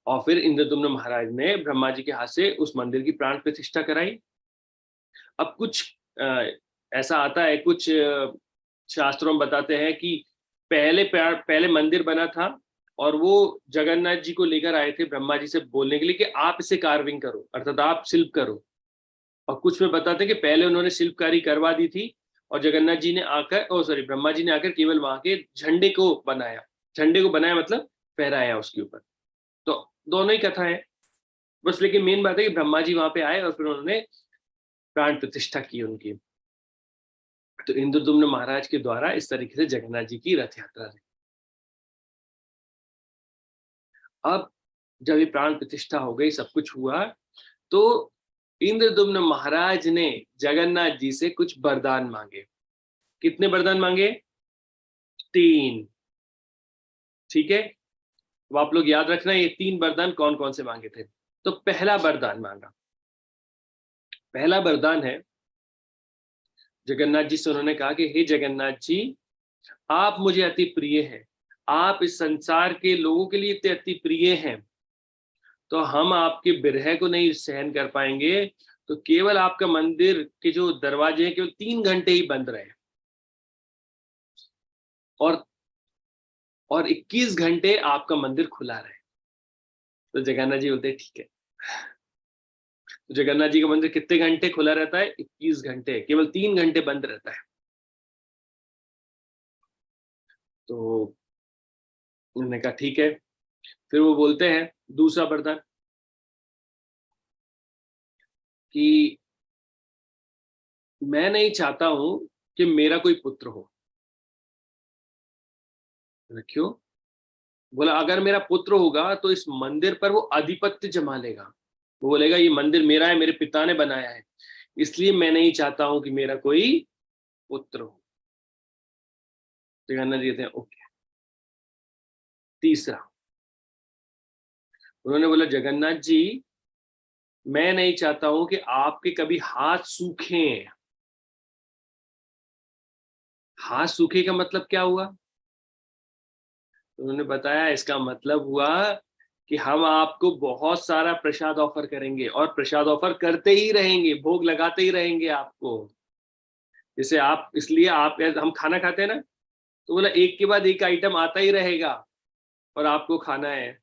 और फिर इंद्रदुम्न महाराज ने ब्रह्मा जी के हाथ से उस मंदिर की प्राण प्रतिष्ठा कराई। अब कुछ ऐसा आता है, कुछ शास्त्रों में बताते हैं कि पहले मंदिर बना था, और वो जगन्नाथ जी को लेकर आए थे ब्रह्मा जी से बोलने के लिए कि आप इसे कार्विंग करो, अर्थात आप शिल्प करो। और कुछ में बताते हैं कि पहले उन्होंने शिल्पकारी करवा दी थी, और जगन्नाथ जी ने आकर, ओ सॉरी, ब्रह्मा जी ने आकर केवल वहां के झंडे को बनाया। झंडे को बनाया मतलब फहराया उसके ऊपर। तो दोनों ही कथा है बस, लेकिन मेन बात है कि ब्रह्मा जी वहां पे आए और फिर उन्होंने प्राण प्रतिष्ठा की उनकी। तो इंद्रदुम्न महाराज के द्वारा इस तरीके से जगन्नाथ जी की रथ यात्रा रही। अब जब ये प्राण प्रतिष्ठा हो गई, सब कुछ हुआ, तो इंद्रदुम्न महाराज ने जगन्नाथ जी से कुछ वरदान मांगे। कितने वरदान मांगे? 3। ठीक है, तो आप लोग याद रखना ये 3 वरदान कौन कौन से मांगे थे। तो पहला वरदान मांगा, पहला वरदान है, जगन्नाथ जी से उन्होंने कहा कि हे जगन्नाथ जी, आप मुझे अति प्रिय हैं, आप इस संसार के लोगों के लिए इतने अति प्रिय हैं, तो हम आपके विरह को नहीं सहन कर पाएंगे। तो केवल आपका मंदिर के जो दरवाजे हैं केवल 3 घंटे ही बंद रहे, और 21 घंटे आपका मंदिर खुला रहे। तो जगन्नाथ जी बोलते ठीक है। तो जगन्नाथ जी का मंदिर कितने घंटे खुला रहता है? 21 घंटे, केवल 3 घंटे बंद रहता है। तो उन्होंने कहा ठीक है। फिर वो बोलते हैं दूसरा वरदान कि मैं नहीं चाहता हूं कि मेरा कोई पुत्र हो। क्यों? बोला अगर मेरा पुत्र होगा तो इस मंदिर पर वो आधिपत्य जमा लेगा, वो बोलेगा ये मंदिर मेरा है, मेरे पिता ने बनाया है, इसलिए मैं नहीं चाहता हूं कि मेरा कोई पुत्र हो। जगन्नाथ जी कहते हैं ओके। तीसरा, उन्होंने बोला जगन्नाथ जी, मैं नहीं चाहता हूं कि आपके कभी हाथ सूखे। हाथ सूखे का मतलब क्या हुआ? उन्होंने बताया इसका मतलब हुआ कि हम आपको बहुत सारा प्रसाद ऑफर करेंगे, और प्रसाद ऑफर करते ही रहेंगे, भोग लगाते ही रहेंगे आपको। जैसे आप, इसलिए आप, हम खाना खाते हैं ना, तो बोला एक के बाद एक आइटम आता ही रहेगा, और आपको खाना है,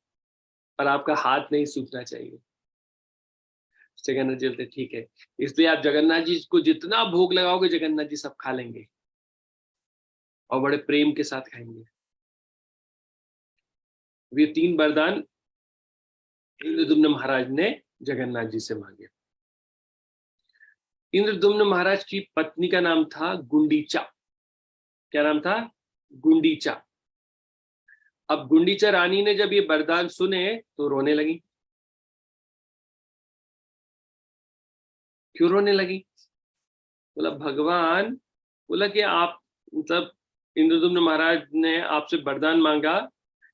और आपका हाथ नहीं सूखना चाहिए। जगन्नाथ जी बोलते ठीक है, इसलिए आप जगन्नाथ जी को जितना भोग लगाओगे जगन्नाथ जी सब खा लेंगे, और बड़े प्रेम के साथ खाएंगे। ये 3 वरदान इंद्रदुम्न महाराज ने जगन्नाथ जी से मांगे। इंद्रदुम्न महाराज की पत्नी का नाम था गुंडीचा। क्या नाम था? गुंडीचा। अब गुंडीचा रानी ने जब ये वरदान सुने तो रोने लगी। क्यों रोने लगी? बोला भगवान, बोला कि आप, मतलब इंद्रदुम्न महाराज ने आपसे वरदान मांगा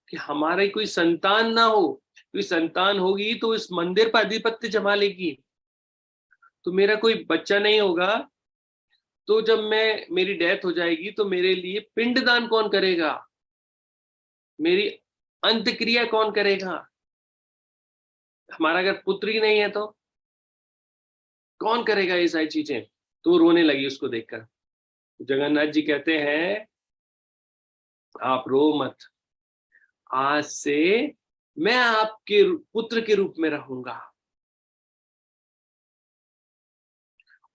कि हमारी कोई संतान ना हो, कोई संतान होगी तो इस मंदिर पर आधिपत्य जमा लेगी, तो मेरा कोई बच्चा नहीं होगा, तो जब मेरी डेथ हो जाएगी तो मेरे लिए पिंडदान कौन करेगा, मेरी अंत क्रिया कौन करेगा? हमारा अगर पुत्र ही नहीं है तो कौन करेगा ये सारी चीजें? तो वो रोने लगी उसको देखकर। जगन्नाथ जी कहते हैं आप रो मत, आज से मैं आपके पुत्र के रूप में रहूंगा,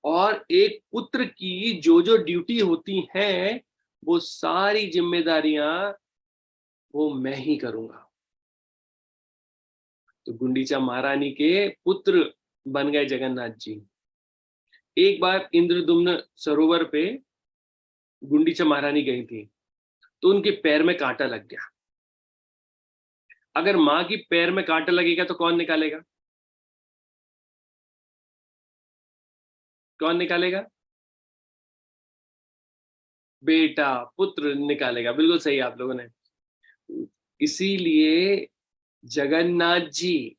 और एक पुत्र की जो जो ड्यूटी होती है वो सारी जिम्मेदारियां वो मैं ही करूंगा। तो गुंडीचा महारानी के पुत्र बन गए जगन्नाथ जी। एक बार इंद्रदुम्न सरोवर पे गुंडीचा महारानी गई थी, तो उनके पैर में कांटा लग गया। अगर माँ की पैर में कांटा लगेगा तो कौन निकालेगा? कौन निकालेगा? बेटा, पुत्र निकालेगा। बिल्कुल सही आप लोगों ने। इसीलिए जगन्नाथ जी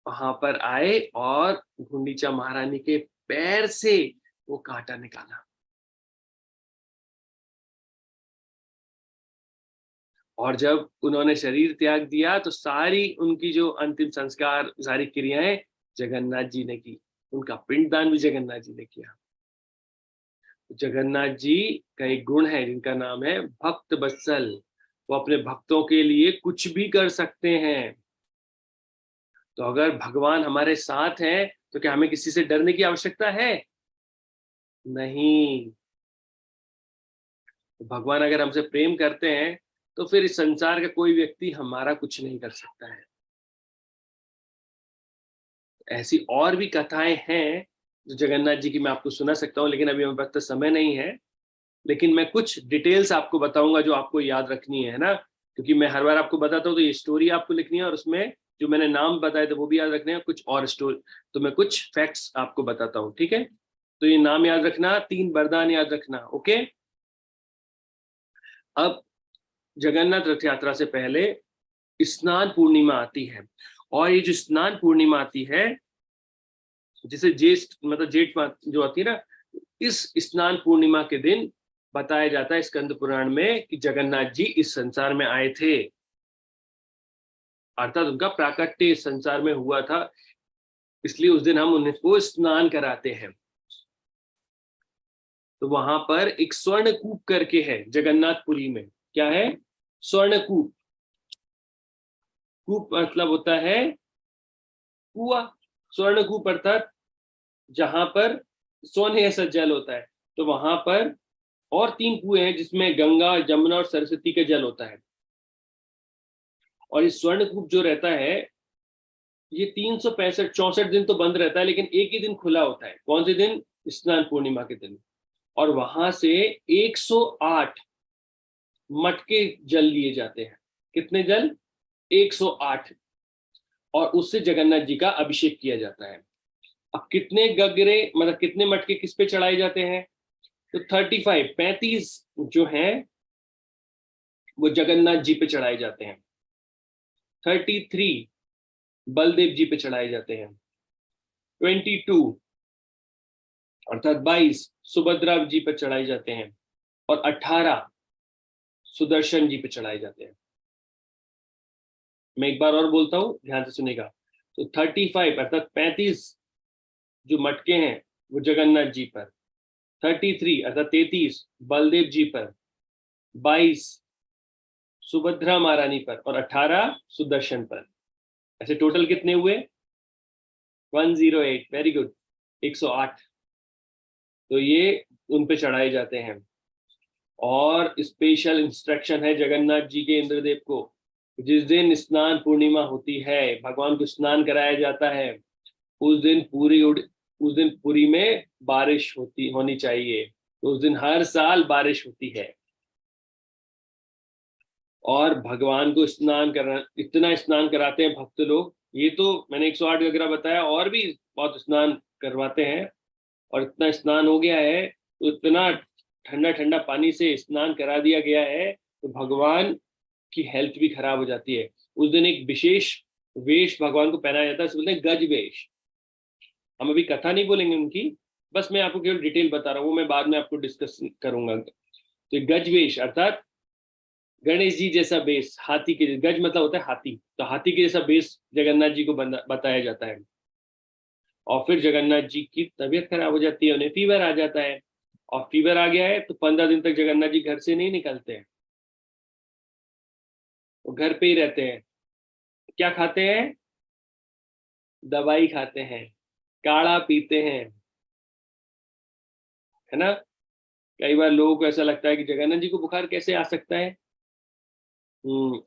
वहां पर आए और गुंडीचा महारानी के पैर से वो कांटा निकाला। और जब उन्होंने शरीर त्याग दिया तो सारी उनकी जो अंतिम संस्कार, सारी क्रियाएं जगन्नाथ जी ने की। उनका पिंडदान भी जगन्नाथ जी ने किया। जगन्नाथ जी का एक गुण है जिनका नाम है भक्त वत्सल। वो अपने भक्तों के लिए कुछ भी कर सकते हैं। तो अगर भगवान हमारे साथ हैं तो क्या हमें किसी से डरने की आवश्यकता है? नहीं। भगवान अगर हमसे प्रेम करते हैं तो फिर इस संसार का कोई व्यक्ति हमारा कुछ नहीं कर सकता है। ऐसी और भी कथाएं हैं जो जगन्नाथ जी की मैं आपको सुना सकता हूँ, लेकिन अभी मेरे पास तो समय नहीं है। लेकिन मैं कुछ डिटेल्स आपको बताऊंगा जो आपको याद रखनी है ना, क्योंकि मैं हर बार आपको बताता हूँ तो ये स्टोरी आपको लिखनी है और उसमें जो मैंने नाम बताए थे वो भी याद रखने हैं, कुछ और स्टोरी। तो मैं कुछ फैक्ट्स आपको बताता हूँ, ठीक है? तो ये नाम याद रखना, 3 वरदान याद रखना, ओके? अब जगन्नाथ रथ यात्रा से पहले स्नान पूर्णिमा आती है। और ये जो स्नान पूर्णिमा आती है, जिसे ज्येष्ठ मतलब जेठ जो आती है ना, इस स्नान पूर्णिमा के दिन बताया जाता है स्कंद पुराण में कि जगन्नाथ जी इस संसार में आए थे। अर्थात उनका प्राकट्य इस संसार में हुआ था, इसलिए उस दिन हम उनको स्नान कराते हैं। तो वहां पर एक स्वर्णकूप करके है जगन्नाथपुरी में। क्या है? स्वर्णकूप। कूप मतलब होता है कुआ। स्वर्णकूप अर्थात जहां पर सोने जैसा जल होता है। तो वहां पर और 3 कुएं हैं जिसमें गंगा, जमुना और सरस्वती का जल होता है। और इस स्वर्णकूप जो रहता है ये 365 दिन तो बंद रहता है, लेकिन एक ही दिन खुला होता है। कौन से दिन? स्नान पूर्णिमा के दिन। और वहां से 108 मटके जल लिए जाते हैं। कितने जल? 108। और उससे जगन्नाथ जी का अभिषेक किया जाता है। अब कितने गगरे मतलब कितने मटके किस पे चढ़ाए जाते हैं? तो 35 जो हैं वो जगन्नाथ जी पे चढ़ाए जाते हैं। 33 बलदेव जी पे चढ़ाए जाते हैं। 22 अर्थात 22 सुभद्रा जी पर चढ़ाए जाते हैं। और 18 सुदर्शन जी पे चढ़ाए जाते हैं। मैं एक बार और बोलता हूं, ध्यान से सुनेगा। तो 35 अर्थात 35 जो मटके हैं वो जगन्नाथ जी पर, 33 अर्थात 33 बलदेव जी पर, 22 सुभद्रा महारानी पर और 18 सुदर्शन पर। ऐसे टोटल कितने हुए? 108। Very good, 108। तो ये उन पे चढ़ाए जाते हैं। और स्पेशल इंस्ट्रक्शन है जगन्नाथ जी के इंद्रदेव को, जिस दिन स्नान पूर्णिमा होती है, भगवान को स्नान कराया जाता है, उस दिन पुरी में बारिश होनी चाहिए। तो उस दिन हर साल बारिश होती है। और भगवान को स्नान करना, इतना स्नान कराते हैं भक्त लोग। ये तो मैंने 108 वगैरह बताया, और भी बहुत स्नान करवाते हैं। और इतना स्नान हो गया है तो इतना ठंडा ठंडा पानी से स्नान करा दिया गया है तो भगवान की हेल्थ भी खराब हो जाती है। उस दिन एक विशेष वेश भगवान को पहनाया जाता है, उसे बोलते हैं गज वेश। हम अभी कथा नहीं बोलेंगे उनकी, बस मैं आपको केवल डिटेल बता रहा हूँ, वो मैं बाद में आपको डिस्कस करूंगा। तो गज वेश अर्थात गणेश जी जैसा बेस, हाथी के गज मतलब होता है हाथी, तो हाथी के जैसा बेस जगन्नाथ जी को बताया जाता है। और फिर जगन्नाथ जी की तबीयत खराब हो जाती है, उन्हें फीवर आ जाता है। और फीवर आ गया है तो 15 दिन तक जगन्नाथ जी घर से नहीं निकलते हैं, वो घर पे ही रहते हैं। क्या खाते हैं? दवाई खाते हैं, काढ़ा पीते हैं, है ना? कई बार लोगों को ऐसा लगता है कि जगन्नाथ जी को बुखार कैसे आ सकता है।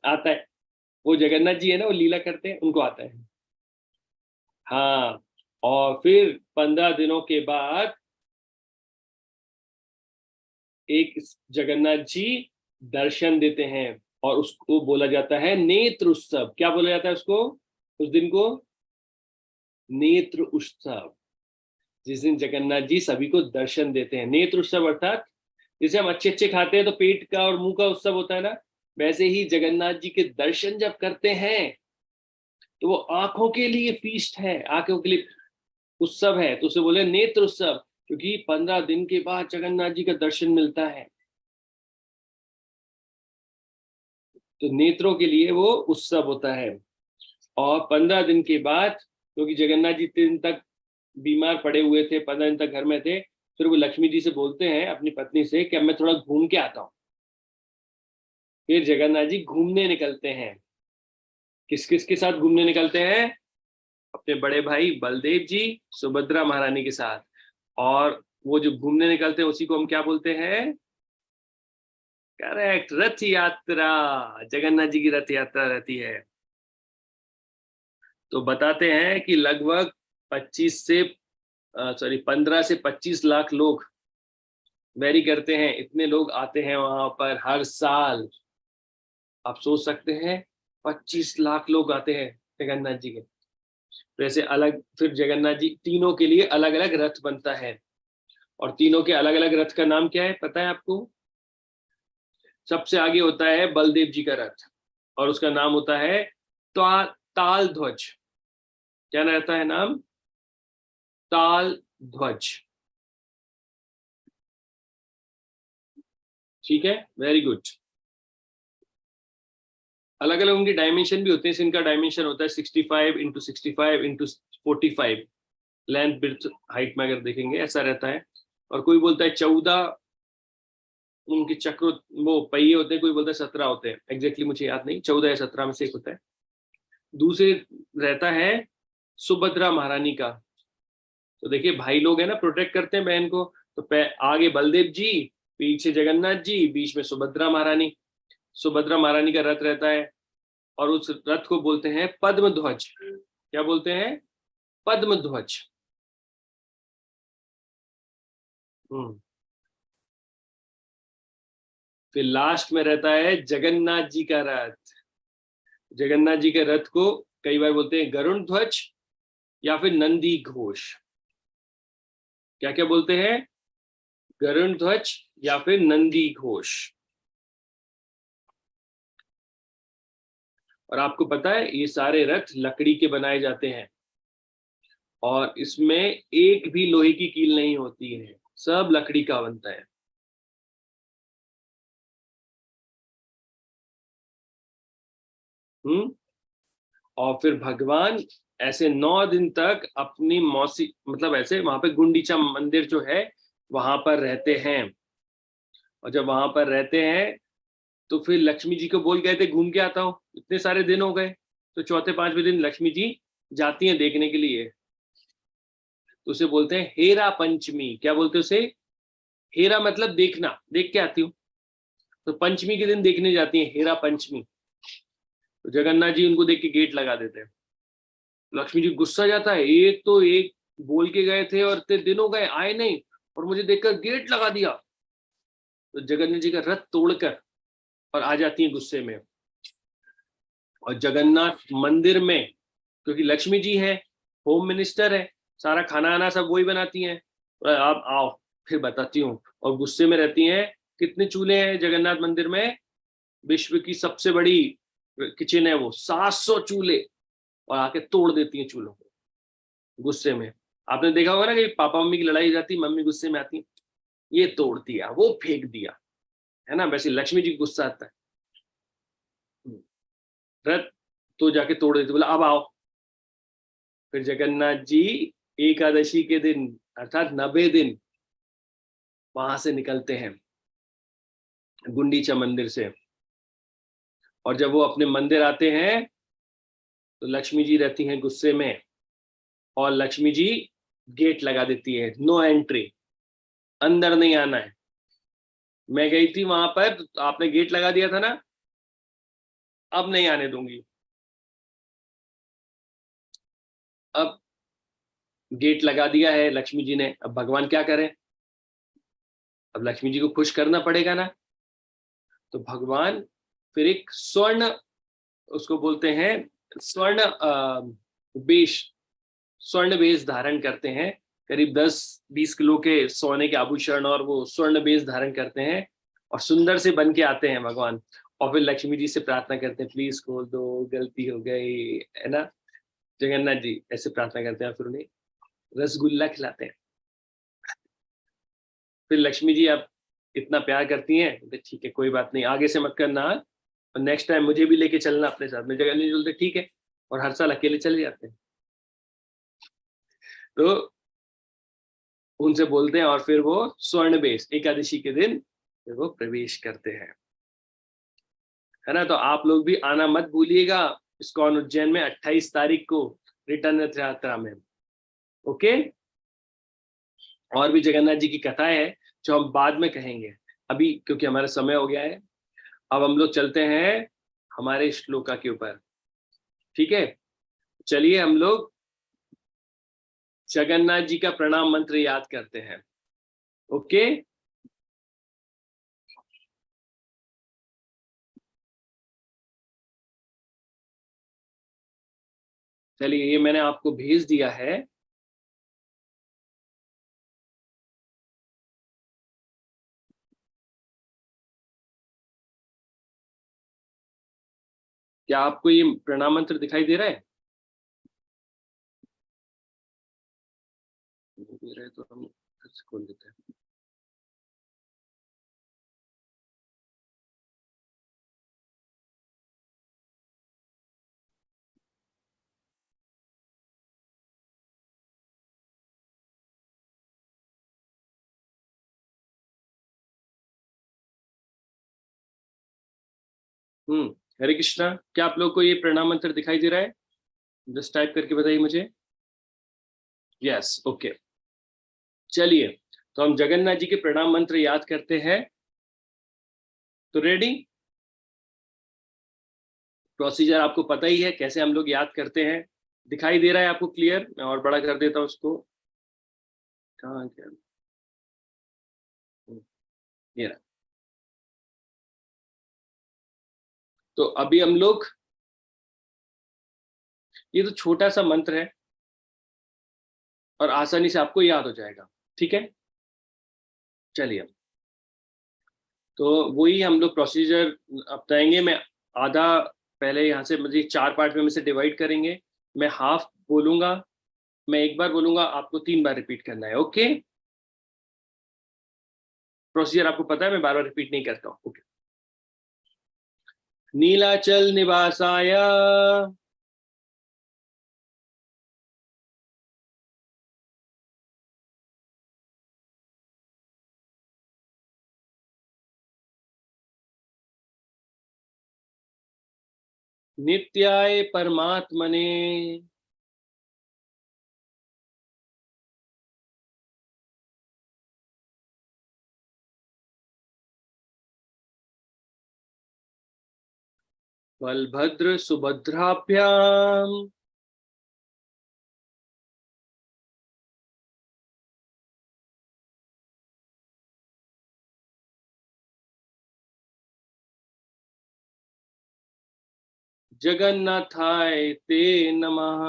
आता है। वो जगन्नाथ जी है ना, वो लीला करते हैं, उनको आता है। हाँ। और फिर 15 दिनों के बाद एक जगन्नाथ जी दर्शन देते हैं, और उसको बोला जाता है नेत्र उत्सव। क्या बोला जाता है उसको, उस दिन को? नेत्र उत्सव। जिस दिन जगन्नाथ जी सभी को दर्शन देते हैं। नेत्र उत्सव अर्थात जैसे हम अच्छे अच्छे खाते हैं तो पेट का और मुंह का उत्सव होता है ना, वैसे ही जगन्नाथ जी के दर्शन जब करते हैं तो वो आंखों के लिए फीस्ट है, आंखों के लिए उत्सव है, तो उसे बोले नेत्र उत्सव, क्योंकि 15 दिन के बाद जगन्नाथ जी का दर्शन मिलता है, तो नेत्रों के लिए वो उत्सव होता है। और 15 दिन के बाद, क्योंकि जगन्नाथ जी 3 दिन तक बीमार पड़े हुए थे, 15 दिन तक घर में थे, फिर वो लक्ष्मी जी से बोलते हैं अपनी पत्नी से कि अब मैं थोड़ा घूम के आता हूँ। फिर जगन्नाथ जी घूमने निकलते हैं। किस किस के साथ घूमने निकलते हैं? अपने बड़े भाई बलदेव जी, सुभद्रा महारानी के साथ। और वो जो घूमने निकलते हैं उसी को हम क्या बोलते हैं? करेक्ट, रथ यात्रा। जगन्नाथ जी की रथ यात्रा रहती है। तो बताते हैं कि लगभग 15 से 25 लाख लोग वेरी करते हैं, इतने लोग आते हैं वहां पर हर साल। आप सोच सकते हैं, 25 लाख लोग आते हैं जगन्नाथ जी के। वैसे अलग, फिर जगन्नाथ जी तीनों के लिए अलग अलग रथ बनता है, और तीनों के अलग अलग रथ का नाम क्या है पता है आपको? सबसे आगे होता है बलदेव जी का रथ, और उसका नाम होता है ताल ध्वज। क्या रहता है नाम? ताल ध्वज। ठीक है, वेरी गुड। अलग अलग उनके डायमेंशन भी होते हैं। इनका डायमेंशन होता है 65 × 65 × 45 लेंथ ब्रेड्थ हाइट में, अगर देखेंगे ऐसा रहता है। और कोई बोलता है 14 उनके चक्र, वो पहिए होते हैं, कोई बोलता है 17 होते हैं, एग्जैक्टली मुझे याद नहीं, 14 या 17 में से एक होता है। दूसरे रहता है सुभद्रा महारानी का। तो देखिए भाई लोग है ना, प्रोटेक्ट करते हैं बहन को, तो आगे बलदेव जी, पीछे जगन्नाथ जी, बीच में सुभद्रा महारानी। सुभद्रा महारानी का रथ रहता है, और उस रथ को बोलते हैं पद्म ध्वज। क्या बोलते हैं? पद्म ध्वज। फिर लास्ट में रहता है जगन्नाथ जी का रथ। जगन्नाथ जी के रथ को कई बार बोलते हैं गरुड़ ध्वज या फिर नंदी घोष। क्या क्या बोलते हैं? गरुड़ ध्वज या फिर नंदी घोष। और आपको पता है ये सारे रथ लकड़ी के बनाए जाते हैं, और इसमें एक भी लोहे की कील नहीं होती है, सब लकड़ी का बनता है। हम्म। और फिर भगवान ऐसे 9 दिन तक अपनी मौसी, मतलब ऐसे वहां पे गुंडीचा मंदिर जो है वहां पर रहते हैं। और जब वहां पर रहते हैं तो फिर लक्ष्मी जी को बोल गए थे घूम के आता हूँ, इतने सारे दिन हो गए, तो चौथे पांचवें दिन लक्ष्मी जी जाती हैं देखने के लिए। तो उसे बोलते हैं हेरा पंचमी। क्या बोलते हैं उसे? हेरा मतलब देखना, देख के आती हूँ, तो पंचमी के दिन देखने जाती हैं, हेरा पंचमी। तो जगन्नाथ जी उनको देख के गेट लगा देते हैं। लक्ष्मी जी गुस्सा जाता है, एक तो एक बोल के गए थे और इतने दिन हो गए आए नहीं, और मुझे देखकर गेट लगा दिया। तो जगन्नाथ जी का रथ तोड़कर और आ जाती हैं गुस्से में। और जगन्नाथ मंदिर में, क्योंकि लक्ष्मी जी है, होम मिनिस्टर है, सारा खाना आना सब वही बनाती हैं, और आप आओ फिर बताती हूँ। और गुस्से में रहती हैं। कितने चूल्हे हैं जगन्नाथ मंदिर में? विश्व की सबसे बड़ी किचन है वो, 700 चूल्हे, और आके तोड़ देती हैं चूल्हों को गुस्से में। आपने देखा होगा ना कि पापा मम्मी की लड़ाई हो जाती, मम्मी गुस्से में आती, ये तोड़ दिया, वो फेंक दिया, है ना, वैसे लक्ष्मी जी को गुस्सा आता है। रथ तो जाके तोड़ देते, बोला अब आओ। फिर जगन्नाथ जी एकादशी के दिन अर्थात 90 दिन वहां से निकलते हैं गुंडीचा मंदिर से। और जब वो अपने मंदिर आते हैं तो लक्ष्मी जी रहती हैं गुस्से में, और लक्ष्मी जी गेट लगा देती है, नो एंट्री, अंदर नहीं आना है। मैं गई थी वहां पर तो आपने गेट लगा दिया था ना, अब नहीं आने दूंगी। अब गेट लगा दिया है लक्ष्मी जी ने, अब भगवान क्या करें? अब लक्ष्मी जी को खुश करना पड़ेगा ना। तो भगवान फिर एक स्वर्ण, उसको बोलते हैं स्वर्ण वेश, स्वर्ण वेश धारण करते हैं। करीब 10-20 किलो के सोने के आभूषण और वो स्वर्ण वेश धारण करते हैं और सुंदर से बन के आते हैं भगवान। और फिर लक्ष्मी जी से प्रार्थना करते हैं, प्लीज खोल दो, गलती हो गई, है ना। जगन्नाथ जी ऐसे प्रार्थना करते हैं, फिर उन्हें रसगुल्ला खिलाते हैं। फिर लक्ष्मी जी आप इतना प्यार करती हैं, तो ठीक है कोई बात नहीं, आगे से मत करना, और नेक्स्ट टाइम मुझे भी लेके चलना अपने साथ में। जगन्नाथ जी बोलते ठीक है, और हर साल अकेले चले जाते हैं। तो उनसे बोलते हैं और फिर वो स्वर्ण बेश एकादशी के दिन फिर वो प्रवेश करते हैं, है ना। तो आप लोग भी आना मत भूलिएगा इस्कॉन उज्जैन में 28 तारीख को रिटर्न रथ यात्रा में। ओके। और भी जगन्नाथ जी की कथाएं हैं जो हम बाद में कहेंगे, अभी क्योंकि हमारा समय हो गया है। अब हम लोग चलते हैं हमारे श्लोका के ऊपर, ठीक है। चलिए हम लोग जगन्नाथ जी का प्रणाम मंत्र याद करते हैं। ओके। चलिए ये मैंने आपको भेज दिया है। क्या आपको ये प्रणाम मंत्र दिखाई दे रहा है? नहीं दे रहा है तो हम खोल देते हैं। हरे कृष्णा, क्या आप लोग को ये प्रणाम मंत्र दिखाई दे रहा है? जस्ट टाइप करके बताइए मुझे। Yes, okay. चलिए, तो हम जगन्नाथ जी के प्रणाम मंत्र याद करते हैं। तो रेडी? प्रोसीजर आपको पता ही है कैसे हम लोग याद करते हैं। दिखाई दे रहा है आपको क्लियर? मैं और बड़ा कर देता हूँ उसको। कहाँ गया? ये रहा। तो अभी हम लोग, ये तो छोटा सा मंत्र है और आसानी से आपको याद हो जाएगा, ठीक है। चलिए, तो वही हम लोग प्रोसीजर अपनाएंगे। मैं आधा, पहले यहाँ से मुझे 4 पार्ट में से डिवाइड करेंगे। मैं हाफ बोलूंगा, मैं एक बार बोलूंगा, आपको 3 बार रिपीट करना है। ओके। प्रोसीजर आपको पता है, मैं बार बार रिपीट नहीं करता हूँ। ओके। नीलाचल निवासाय नित्याय परमात्मने बलभद्र सुभद्राभ्याम जगन्नाथाय ते नमः।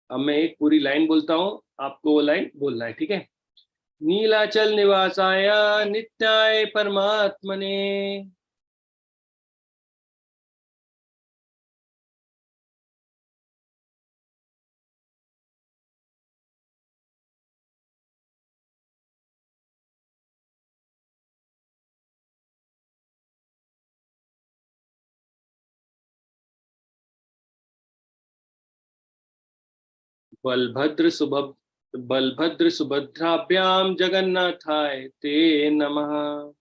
अब मैं एक पूरी लाइन बोलता हूँ, आपको वो लाइन बोलना है, ठीक है। नीलाचल निवासाय नित्याय परमात्मने बलभद्र सुभद्राभ्याम जगन्नाथाय ते नमः।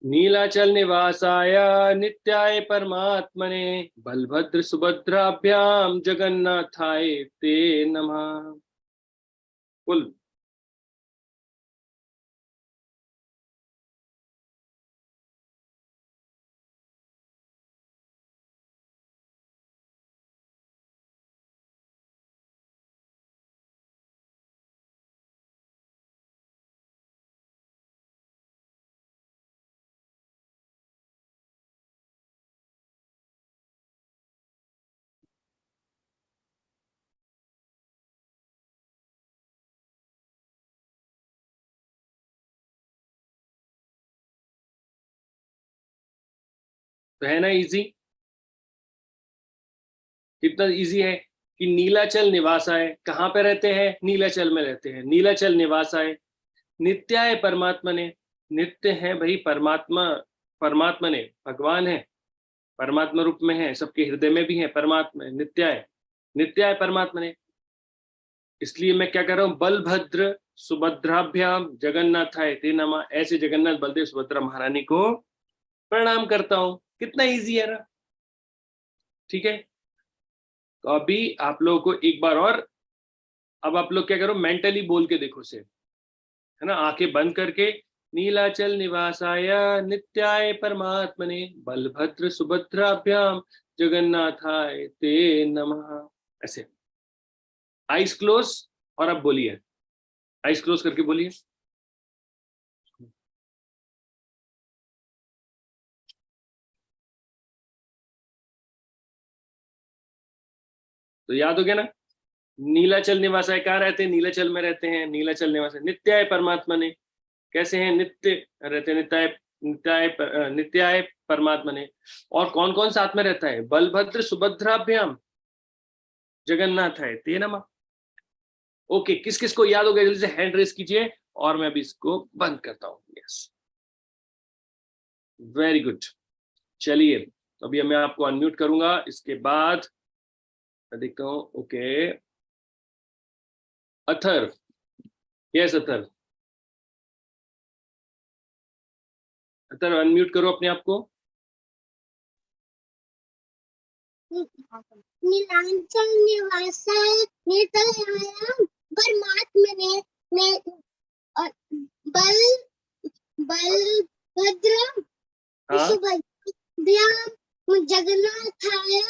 नीलाचल निवासाय नित्याय परमात्मने बलभद्र सुभद्राभ्याम जगन्नाथाय ते नमः। बोल। तो है ना इजी, कितना इजी है कि नीलाचल निवासाय कहाँ पे रहते हैं, नीलाचल में रहते हैं, नीलाचल निवासाय नित्याय परमात्मा ने, नित्य है भाई परमात्मा, परमात्मा ने भगवान है, परमात्मा रूप में है, सबके हृदय में भी है परमात्मा, नित्याय, नित्याय परमात्मा ने। इसलिए मैं क्या कर रहा हूँ, बलभद्र सुभद्राभ्याम जगन्नाथाय ते नमः, ऐसे जगन्नाथ बलदेव सुभद्रा महारानी को प्रणाम करता हूँ। कितना इजी है ना, ठीक है। तो अभी आप लोगों को एक बार और, अब आप लोग क्या करो, मेंटली बोल के देखो से, है ना, आंखें बंद करके, नीलाचल निवासाय नित्याय परमात्मने बलभद्र सुभद्राभ्याम जगन्नाथाय ते नमः, ऐसे आइज क्लोज। और अब बोलिए, आइज क्लोज करके बोलिए। तो याद हो गया ना, नीलाचल निवासाय कहाँ रहते हैं, नीलाचल में रहते हैं, नीलाचल निवासाय नित्याय परमात्मा ने, कैसे हैं, नित्य रहते हैं, नित्याय, नित्याय परमात्मा ने। और कौन कौन साथ में रहता है, बलभद्र सुभद्राभ्याम जगन्नाथ है ते नमः। ओके, किस किस को याद हो गया, जल्दी से हैंड रेस कीजिए और मैं अभी इसको बंद करता हूँ। Yes, very good. चलिए, अभी मैं आपको अनम्यूट करूंगा, इसके बाद मैं देखता हूँ। Okay, Athar, yes Athar, Athar unmute करो अपने आप को। नीलांचल निवासाय नित्याय परमात्मने ने बल बलभद्र सुभद्राभ्याम जगन्नाथाय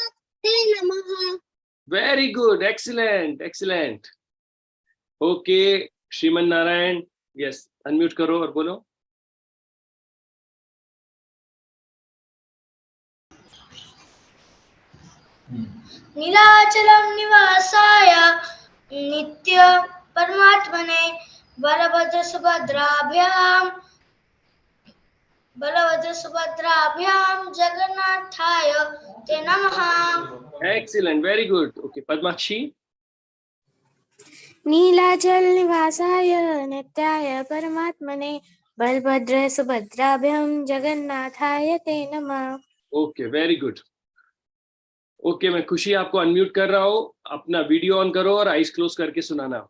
ते नमः। Very good, excellent excellent. Okay, Shriman Narayan, yes unmute करो और बोलो। नीलाचलम निवासाय नित्य परमात्मने बलभद्र सुभद्राभ्याम जगन्नाथाय ते नमः। Excellent, very good. Okay, Padmakshi. नीलाचल निवासाय नित्याय परमात्मने बलभद्र सुभद्राभ्याम जगन्नाथाय ते नमः। Okay, very good. ओके, मैं खुशी आपको अनम्यूट कर रहा हूँ, अपना वीडियो ऑन करो और आइज क्लोज करके सुनाना।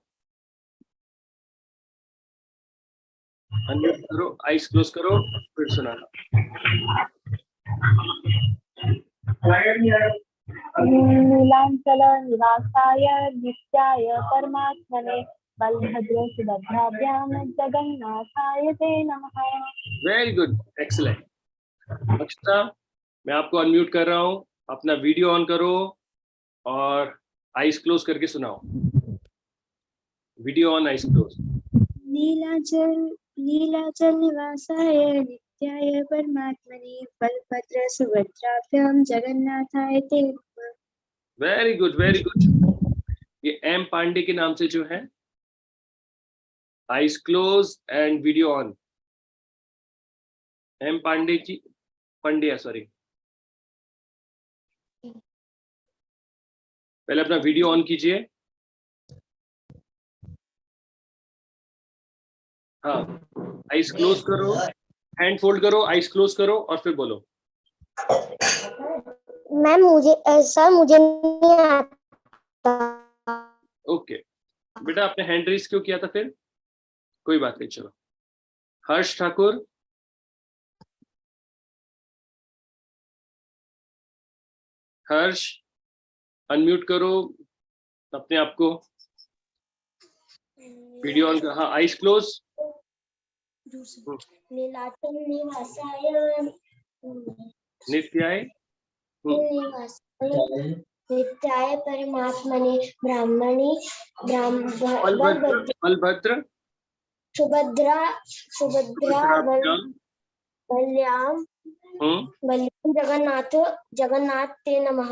अनम्यूट करो, आइज क्लोज करो, फिर सुनाना। नीलांचल निवासाय नित्याय परमात्मने बलभद्र सुभद्राभ्याम जगन्नाथाय ते नमः। Very good, excellent. अक्षता, मैं आपको अनम्यूट कर रहा हूँ, अपना वीडियो ऑन करो और आइज क्लोज करके सुनाओ। Video on, eyes close. नीलाचल निवासाय नित्याय परमात्मने बलभद्र सुभद्राभ्याम जगन्नाथाय ते नमः। Very good, very good. ये एम पांडे के नाम से जो है, eyes close and video on. M Pandey ji, Pandya sorry, पहले अपना वीडियो ऑन कीजिए। हाँ, आइज क्लोज करो, हैंड फोल्ड करो, आइज क्लोज करो और फिर बोलो। मैम मुझे ऐसा मुझे नहीं आता। ओके बेटा, आपने हैंड रेस क्यों किया था फिर? कोई बात नहीं, चलो। हर्ष ठाकुर, हर्ष अनम्यूट करो अपने आप को, वीडियो ऑन कर, हाँ आइज क्लोज। नीलाचल निवासाय नित्याय निवासाय नित्याय परमात्मने ब्राह्मणी बलभद्र बलभद्र सुभद्रा सुभद्रा सुभद्राभ्याम, बल्याम बल्याम जगन्नाथ जगन्नाथ ते नमः।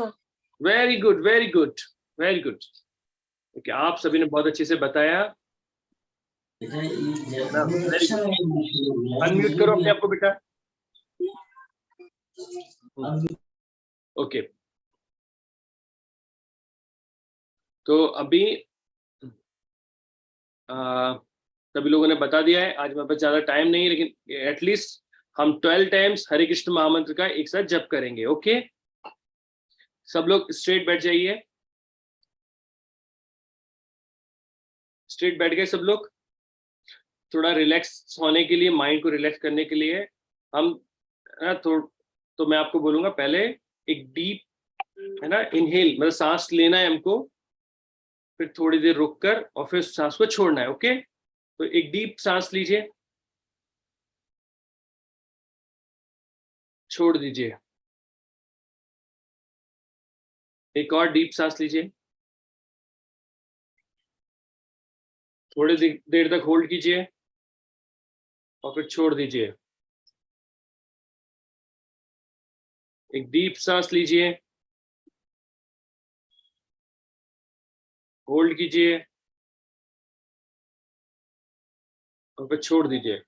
Very good very good very good. Okay, आप सभी ने बहुत अच्छे से बताया। अनम्यूट करो अपने आप को बेटा। ओके, तो अभी सभी लोगों ने बता दिया है। आज मेरे पास ज्यादा टाइम नहीं है, लेकिन एटलीस्ट हम 12 टाइम्स हरे कृष्ण महामंत्र का एक साथ जप करेंगे। ओके, सब लोग स्ट्रेट बैठ जाइए। स्ट्रेट बैठ गए सब लोग? थोड़ा रिलैक्स होने के लिए, माइंड को रिलैक्स करने के लिए हम तो मैं आपको बोलूंगा, पहले एक डीप है ना इनहेल, मतलब सांस लेना है हमको, फिर थोड़ी देर रुक कर और फिर सांस को छोड़ना है। ओके, तो एक डीप सांस लीजिए, छोड़ दीजिए। एक और डीप सांस लीजिए, थोड़ी देर तक होल्ड कीजिए और फिर छोड़ दीजिए। एक डीप सांस लीजिए, होल्ड कीजिए और फिर छोड़ दीजिए।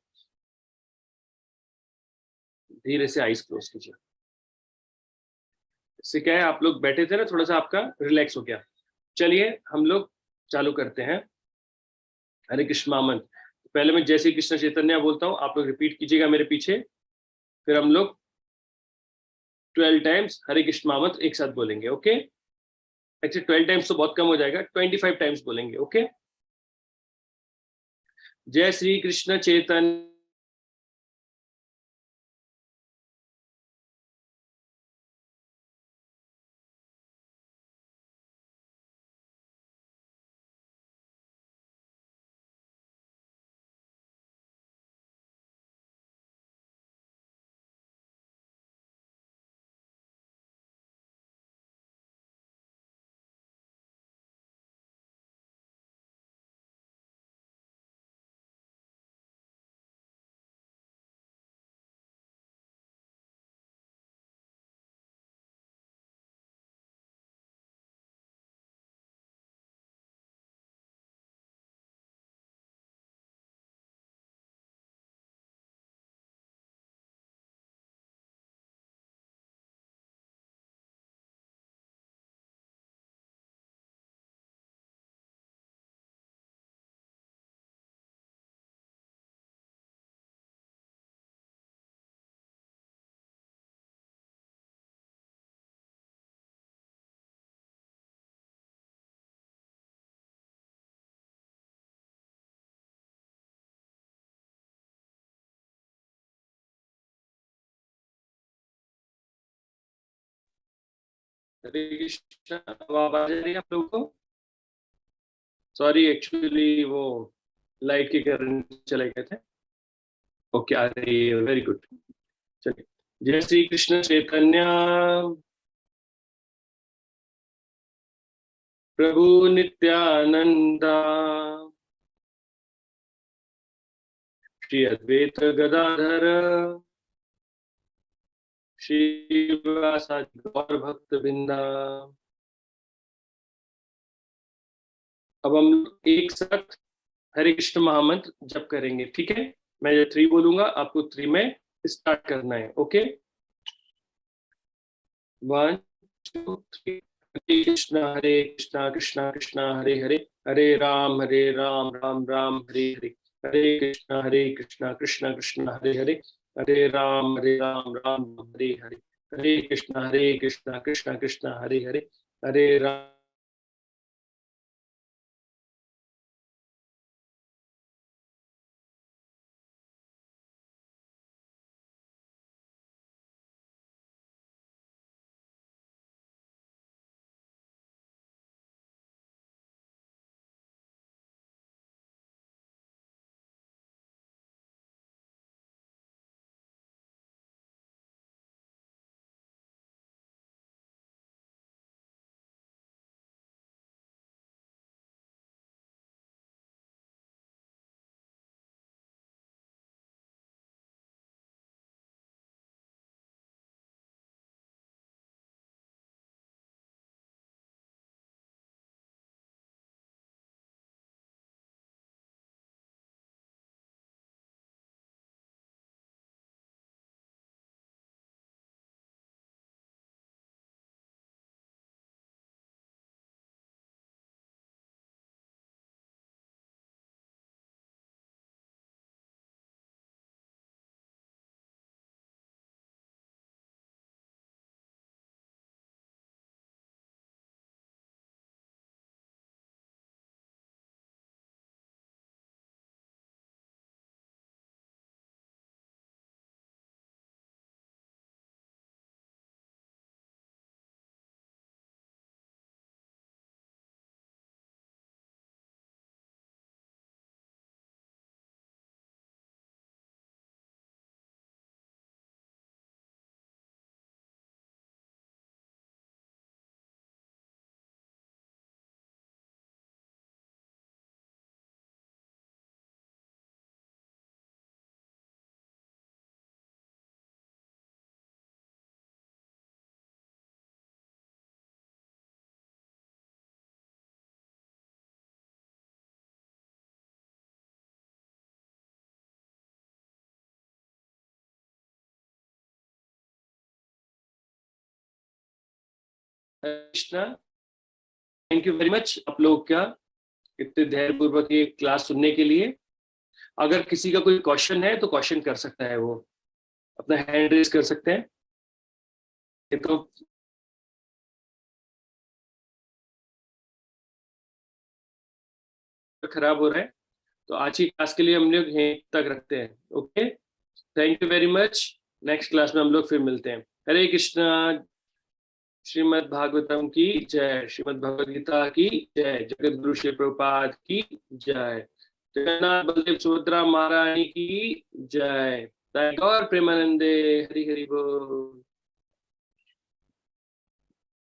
धीरे से आइज क्लोज कीजिए। इससे क्या है, आप लोग बैठे थे ना, थोड़ा सा आपका रिलैक्स हो गया। चलिए हम लोग चालू करते हैं हरे कृष्ण महामंत्र। पहले मैं जैसे कृष्ण चैतन्य बोलता हूँ, आप लोग रिपीट कीजिएगा मेरे पीछे, फिर हम लोग 12 टाइम्स हरे कृष्ण महामंत्र एक साथ बोलेंगे। ओके, एक्चुअली 12 टाइम्स तो बहुत कम हो जाएगा, 25 टाइम्स बोलेंगे। ओके, जय श्री कृष्ण चैतन्य हरे कृष्ण। आवाज आ रही है आप लोगों को? सॉरी, एक्चुअली वो लाइट के कारण चले गए थे। ओके, आ रही है, वेरी गुड। चलिए, जय श्री कृष्ण चैतन्य प्रभु नित्यानंदा श्री अद्वैत गदाधर श्रीवासादि गौर भक्त बिंदा। अब हम एक साथ हरे कृष्ण महामंत्र जप करेंगे, ठीक है? मैं जब 3 बोलूंगा, आपको 3 में स्टार्ट करना है। Okay, 1 2 3। Hare Krishna Krishna Krishna Hare Hare, Hare Ram Ram Ram Hare Hare, Hare Krishna Krishna Krishna Hare Hare, Hare Ram Ram Ram Hare Hare, Hare Krishna Krishna Krishna Hare Hare, Hare Ram Krishna, thank you very much आप लोग का इतने धैर्यपूर्वक ये क्लास सुनने के लिए। अगर किसी का कोई क्वेश्चन है तो क्वेश्चन कर सकता है, वो अपना हैंड रेज कर सकते हैं। ये तो खराब हो रहा है, तो आज की क्लास के लिए हम लोग यहीं तक रखते हैं। Okay, thank you very much. Next class में हम लोग फिर मिलते हैं। हरे कृष्णा। श्रीमद् भागवतम की जय, श्रीमद् भगवद गीता की जय, जगत गुरु श्री प्रभुपाद की जय, जगन्नाथ बलदेव सुभद्रा महारानी की जय, जय गौर प्रेमानंदे। हरि हरि बोल।